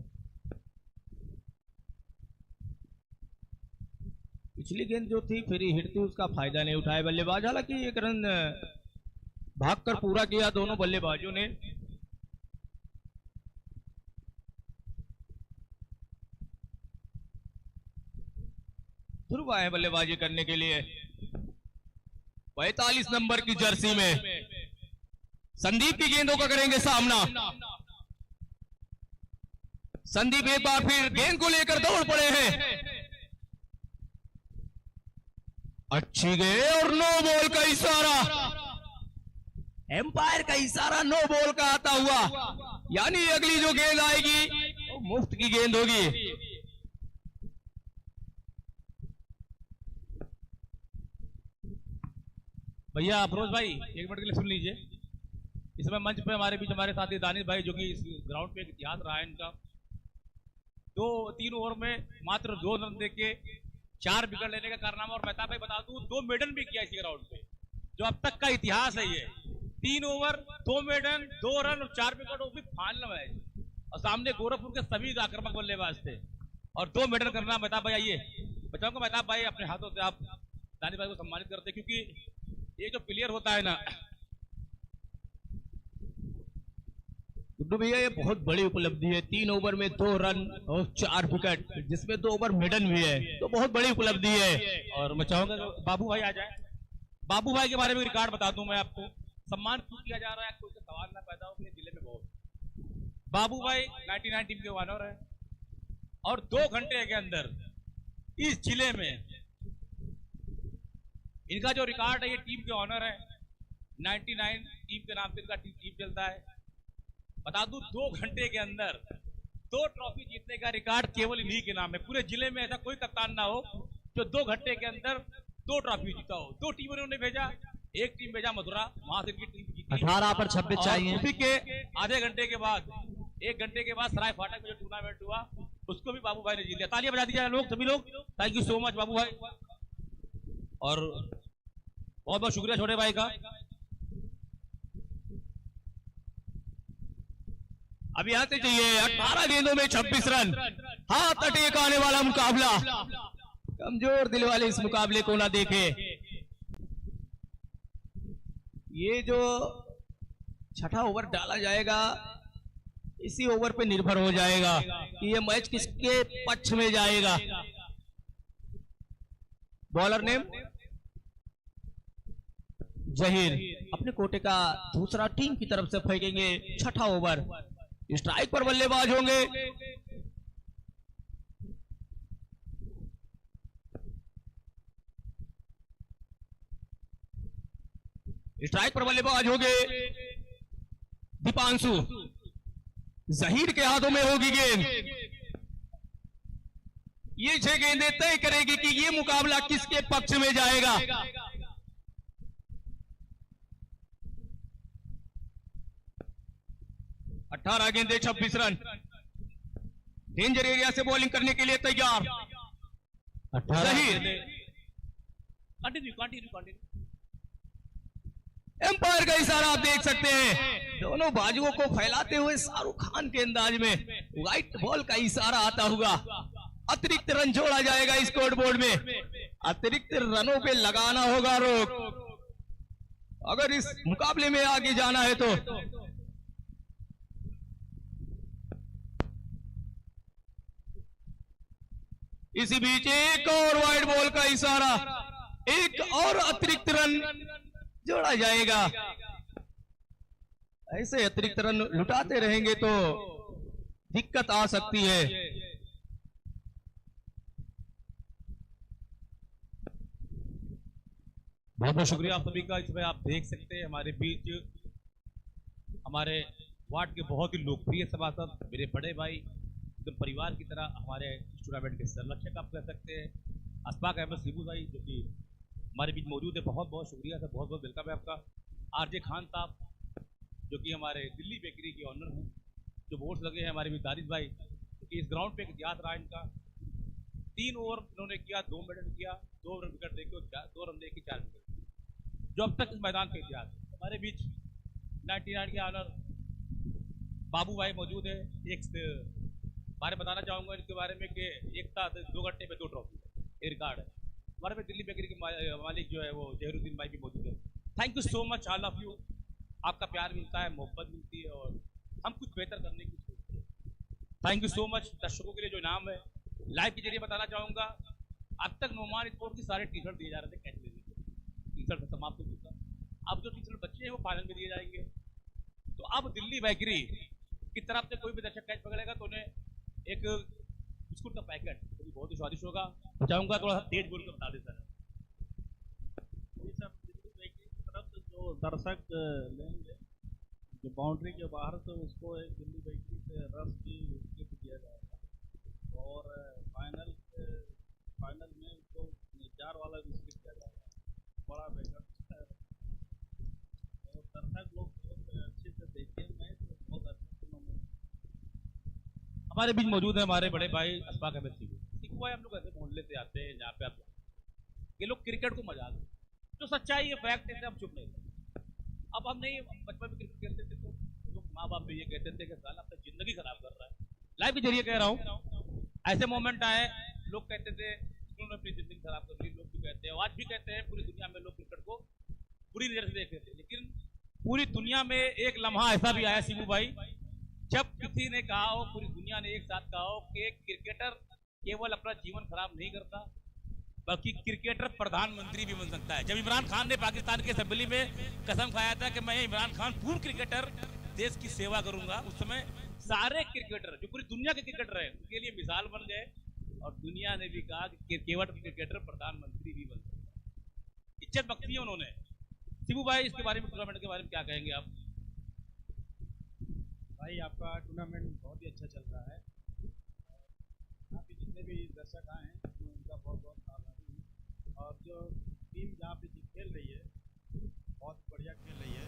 Speaker 2: पिछली गेंद जो थी फ्री हिट थी, उसका फायदा नहीं उठाया बल्लेबाज। हालांकि एक रन भागकर पूरा किया दोनों बल्लेबाजों ने। ध्रुव आए बल्लेबाजी करने के लिए 45 नंबर की जर्सी में। संदीप की गेंदों का करेंगे सामना। संदीप एक बार फिर गेंद को लेकर दौड़ पड़े हैं। अच्छी गेंद और नो बॉल का इशारा, एम्पायर का इशारा नो बॉल का आता हुआ, यानी अगली जो गेंद आएगी वो मुफ्त की गेंद होगी।
Speaker 3: भैया अफरोज भाई एक मिनट के लिए सुन लीजिए। इस समय मंच पे हमारे बीच हमारे साथी दानिश भाई, जो कि इस ग्राउंड पे एक इतिहास रहा है इनका। 2-3 ओवर में मात्र 2 रन देके 4 विकेट लेने का कारनामा। और मेहता भाई बता दूं 2 मेडन भी किया इसी ग्राउंड पे, जो अब तक का इतिहास है ये। 3 ओवर 2 मेडन 2 रन और 4 विकेट, वो भी फाइनल मैच। और सामने गोरखपुर के सभी आक्रामक बल्लेबाज थे और 2 मेडन करना। मेहता भाई आइए, बचाऊंगा मेहता भाई अपने हाथों से आप दानिश भाई को सम्मानित करते, क्योंकि ये जो प्लेयर होता है ना
Speaker 2: गुड्डू भैया, ये बहुत बड़ी उपलब्धि है। 3 ओवर में 2 रन और 4 विकेट, जिसमें 2 ओवर मेडन भी है, तो बहुत बड़ी उपलब्धि है।
Speaker 3: और मैं चाहूंगा बाबू भाई आ जाए। बाबू भाई के बारे में रिकॉर्ड बता दूं मैं आपको, सम्मान क्यों किया जा रहा है, कोई सवाल ना पैदा हो अपने जिले में। बहुत बाबू भाई 99 टीम के ऑनर है और 2 घंटे के अंदर इस जिले में इनका जो रिकॉर्ड है, ये टीम के ऑनर है। 99 टीम के नाम से इनका टीम चलता है। बता दूं 2 घंटे के अंदर 2 ट्रॉफी जीतने का रिकॉर्ड केवल इन्हीं के नाम है। पूरे जिले में ऐसा कोई कप्तान ना हो जो 2 घंटे के अंदर 2 ट्रॉफी जीता हो। 2 टीमों ने उन्हें भेजा, एक टीम भेजा मथुरा, वहां से इनकी टीम जीती।
Speaker 1: 18 पर 26 चाहिए।
Speaker 3: उसी के आधे घंटे के बाद, 1 घंटे के बाद सराय फाटक में जो टूर्नामेंट हुआ उसको भी बाबू भाई ने जीत लिया। तालियां बजा दीजिए लोग, सभी लोग। थैंक यू सो मच बाबू भाई, और बहुत बहुत शुक्रिया छोटे भाई का।
Speaker 2: अब यहाँ से चाहिए 18 गेंदों में 26 रन, हाथ अटेक आने वाला मुकाबला। कमजोर दिल वाले इस मुकाबले को ना देखे। ये जो छठा ओवर डाला जाएगा, इसी ओवर पे निर्भर हो जाएगा कि ये मैच किसके पक्ष में जाएगा। बॉलर नेम जहीर अपने कोटे का दूसरा टीम की तरफ से फेंकेंगे छठा ओवर। स्ट्राइक पर बल्लेबाज होंगे दीपांशु। जहीर के हाथों में होगी गेंद। ये 6 गेंदें तय करेगी कि ये मुकाबला किसके पक्ष में जाएगा। अठारह गेंदें 26 रन। डेंजर एरिया से बॉलिंग करने के लिए तैयार। सही।
Speaker 4: Continue continue continue.
Speaker 2: एम्पायर का इशारा आप देख सकते हैं, दोनों बाजुओं को फैलाते हुए शाहरुख खान के अंदाज में व्हाइट बॉल का इशारा आता हुआ अतिरिक्त रन जोड़ा जाएगा स्कोर बोर्ड में। अतिरिक्त रनों पे लगाना होगा रोक अगर इस मुकाबले में आगे जाना है तो। इसी बीच एक और व्हाइट बॉल का इशारा, एक और अतिरिक्त रन जोड़ा जाएगा। ऐसे अतिरिक्त रन लुटाते रहेंगे तो दिक्कत आ सकती है।
Speaker 3: बहुत बहुत शुक्रिया आप सभी का। इसमें आप देख सकते हैं हमारे बीच हमारे वार्ड के बहुत ही लोकप्रिय सभासद, मेरे बड़े भाई, एकदम परिवार की तरह हमारे इस टूर्नामेंट के संरक्षक आप कह सकते हैं, अशफाक अहमद सिबू भाई, जो कि हमारे बीच मौजूद है। बहुत बहुत शुक्रिया सर, बहुत बहुत वेलकम है आपका। आरजे खान साहब, जो कि हमारे दिल्ली बेकरी के ऑनर हैं, जो बोर्ड्स लगे हैं हमारे बीच दारिस भाई, क्योंकि इस ग्राउंड पे एक इतिहास रहा इनका। 3 ओवर इन्होंने किया, 2 मेडल किया, 2 विकेट देके 2 रन देके 4 विकेट, जो अब तक इस मैदान का इतिहास है। हमारे बीच 99 के ऑनर बाबू भाई मौजूद है। एक बारे बताना चाहूँगा इनके बारे में कि एक था 2 घंटे में 2 ट्रॉफी, ये रिकॉर्ड है। हमारे में दिल्ली बेकरी के मालिक जो है वो जहरुद्दीन भाई भी मौजूद है। Thank you so much all of you. आपका प्यार मिलता है, मोहब्बत मिलती है और हम कुछ बेहतर करने की सोचते हैं। Thank you so much. दर्शकों के लिए जो इनाम है लाइव के जरिए बताना चाहूँगा, अब तक नोमान स्पोर्ट की सारे टी शर्ट दिए जा रहे थे कैश लेने के, टी शर्ट समाप्त हो चुका। अब जो टी शर्ट बच्चे हैं वो फाइनल में दिए जाएंगे। तो अब दिल्ली बेकरी की तरफ से कोई भी दर्शक कैच पकड़ेगा तो उन्हें एक बिस्कुट का पैकेट, तो बहुत ही स्वादिष्ट होगा। चाहूंगा थोड़ा सा तेज बोल कर बता दे सर।
Speaker 4: तरफ से जो दर्शक लेंगे जो बाउंड्री के बाहर से, उसको एक दिल्ली बेकरी से रस की गिफ्ट दिया जाएगा और फाइनल में उसको जार वाला बिस्किट दिया जाएगा, बड़ा पैकेट। और दर्शक लोग बहुत अच्छे से देखिए मैच, बहुत अच्छा टूर्नामेंट।
Speaker 3: हमारे बीच मौजूद है हमारे बड़े भाई अशफाक अहमद सिबू भाई। हम लोग ऐसे मोहल्ले से आते हैं जहाँ पे आप ये लोग क्रिकेट को मजाक, जो सच्चाई है, फैक्ट है, हम चुप नहीं करते। अब हम नहीं, बचपन में क्रिकेट खेलते थे तो लोग माँ बाप भी ये कहते थे कि साला अपनी जिंदगी खराब कर रहा है। लाइव के जरिए कह रहा हूँ, ऐसे मोमेंट आए, लोग कहते थे उन्होंने अपनी जिंदगी खराब कर ली। लोग भी कहते हैं, आज भी कहते हैं, पूरी दुनिया में लोग क्रिकेट को बुरी नजर से देखते थे। लेकिन पूरी दुनिया में एक लम्हा ऐसा भी आया सिबू भाई, जब किसी ने कहा हो, पूरी दुनिया ने एक साथ कहा हो कि क्रिकेटर केवल अपना जीवन खराब नहीं करता, बल्कि क्रिकेटर प्रधानमंत्री भी बन सकता है। जब इमरान खान ने पाकिस्तान के असेंबली में कसम खाया था कि मैं इमरान खान पूर्व क्रिकेटर देश की सेवा करूंगा, उस समय सारे क्रिकेटर जो पूरी दुनिया के क्रिकेटर है उनके लिए मिसाल बन गए और दुनिया ने भी कहा कि केवल क्रिकेटर प्रधानमंत्री भी बन सकता है। इज्जत बख्शी है उन्होंने। सिबू भाई, इसके बारे में, टूर्नामेंट के बारे में क्या कहेंगे आप?
Speaker 5: भाई आपका टूर्नामेंट बहुत ही अच्छा चल रहा है। यहाँ पे जितने भी दर्शक आए हैं उनका बहुत बहुत आभारी हूँ। और जो टीम जहाँ पे खेल रही है बहुत बढ़िया खेल रही है।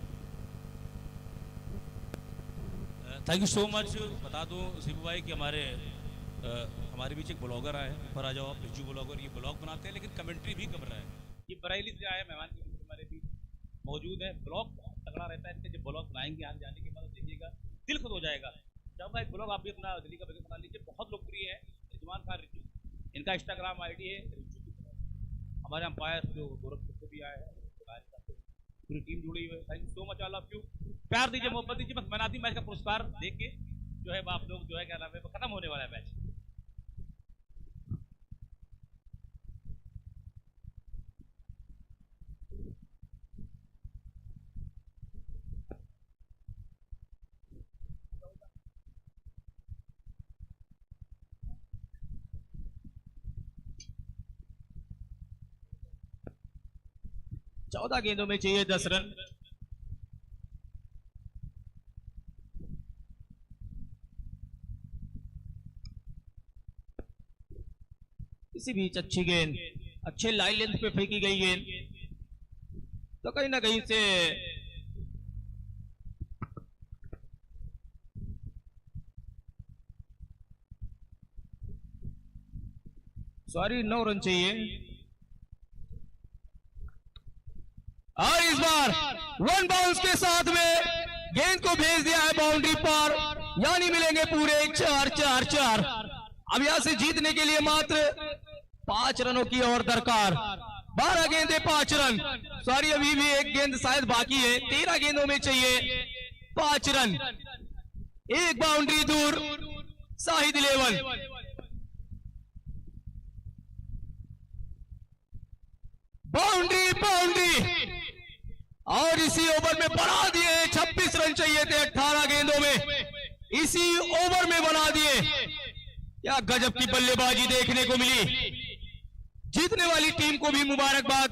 Speaker 3: Thank you so much. बता दूं सिबू भाई कि हमारे बीच एक ब्लॉगर आए हैं, पर आ जाओ आप, बिज्जू ब्लॉगर। ये ब्लॉग बनाते हैं लेकिन कमेंट्री भी कर रहा है। ये बरेली से आए मेहमान के रूप में हमारे बीच मौजूद है। ब्लॉग बहुत तगड़ा रहता है, इसके जब ब्लॉग बनाएंगे आज जाने के बाद देखिएगा, दिल खुद हो जाएगा। चाहूँगा एक ब्लॉग आप भी अपना दिल्ली का बना लीजिए, बहुत लोकप्रिय है। रिजवान खान रिजू, इनका इंस्टाग्राम आईडी है रिजू की तरह। हमारे अंपायर जो गोरखपुर से भी आए हैं, पूरी टीम जुड़ी हुई है। Thank you so much all of you. प्यार दीजिए, मोहब्बत दीजिए। बस मैन ऑफ द मैच का पुरस्कार देख के जो है आप लोग जो है क्या नाम है, खत्म होने वाला है मैच।
Speaker 2: चौदह गेंदों में चाहिए 10 रन। इसी बीच अच्छी गेंद, अच्छे लाइन लेंथ पे फेंकी गई गेंद, तो कहीं ना कहीं से सॉरी 9 रन चाहिए। और इस बार 1 बाउंस के साथ में गेंद को भेज दिया है बाउंड्री पर, यानी मिलेंगे पूरे 4-4-4। अब यहां से जीतने के लिए मात्र 5 रनों की और दरकार। 12 गेंदे 5 रन, सॉरी अभी भी एक गेंद शायद बाकी है। 13 गेंदों में चाहिए 5 रन। एक बाउंड्री दूर शाहिद 11। बाउंड्री बाउंड्री, और इसी ओवर में बना दिए। 26 रन चाहिए थे 18 गेंदों में, इसी ओवर में बना दिए। क्या गजब की बल्लेबाजी देखने को मिली। जीतने वाली टीम को भी मुबारकबाद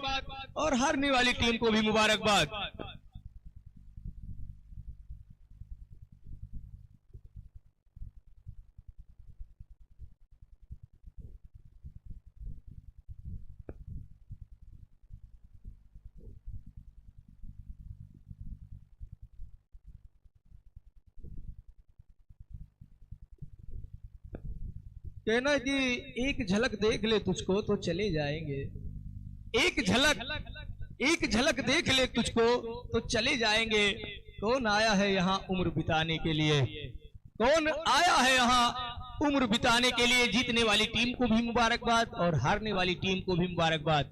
Speaker 2: और हारने वाली टीम को भी मुबारकबाद। कहना कि एक झलक देख ले तुझको तो चले जाएंगे। एक झलक देख ले तुझको तो चले जाएंगे। कौन आया है यहाँ उम्र बिताने के लिए, कौन आया है यहाँ उम्र बिताने के लिए। जीतने वाली टीम को भी मुबारकबाद और हारने वाली टीम को भी मुबारकबाद।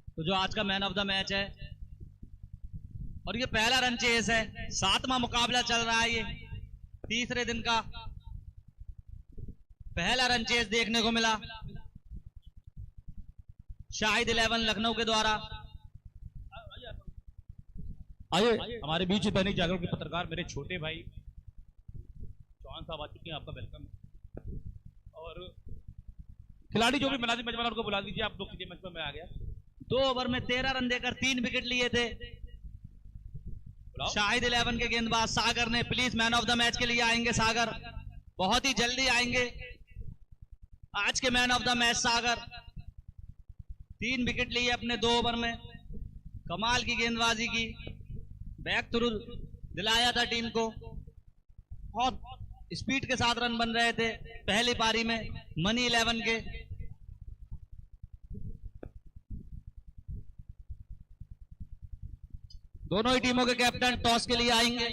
Speaker 4: तो जो आज का मैन ऑफ द मैच है, और ये पहला रन चेस है, 7वां मुकाबला चल रहा है। ये तीसरे दिन का पहला रन चेस देखने को मिला शाहिद 11 लखनऊ के द्वारा।
Speaker 3: आइए हमारे बीच दैनिक जागरण के पत्रकार मेरे छोटे भाई चौहान साहब आ चुके हैं, आपका वेलकम है। और खिलाड़ी जो भी मुलाजिम मेजबान उनको बुला दीजिए। आप लोग कीजिए, मंच पर मैं आ गया।
Speaker 4: 2 ओवर में 13 रन देकर 3 विकेट लिए थे शाहिद 11 के गेंदबाज सागर ने। Please man of the match के लिए आएंगे सागर, बहुत ही जल्दी आएंगे आज के man of the match Sagar. 3 wicket लिए अपने 2 ओवर में, कमाल की गेंदबाजी की, बैक थ्रू दिलाया था टीम को। बहुत स्पीड के साथ रन बन रहे थे पहली पारी में मनी 11 के। दोनों ही टीमों के कैप्टन टॉस के लिए आएंगे।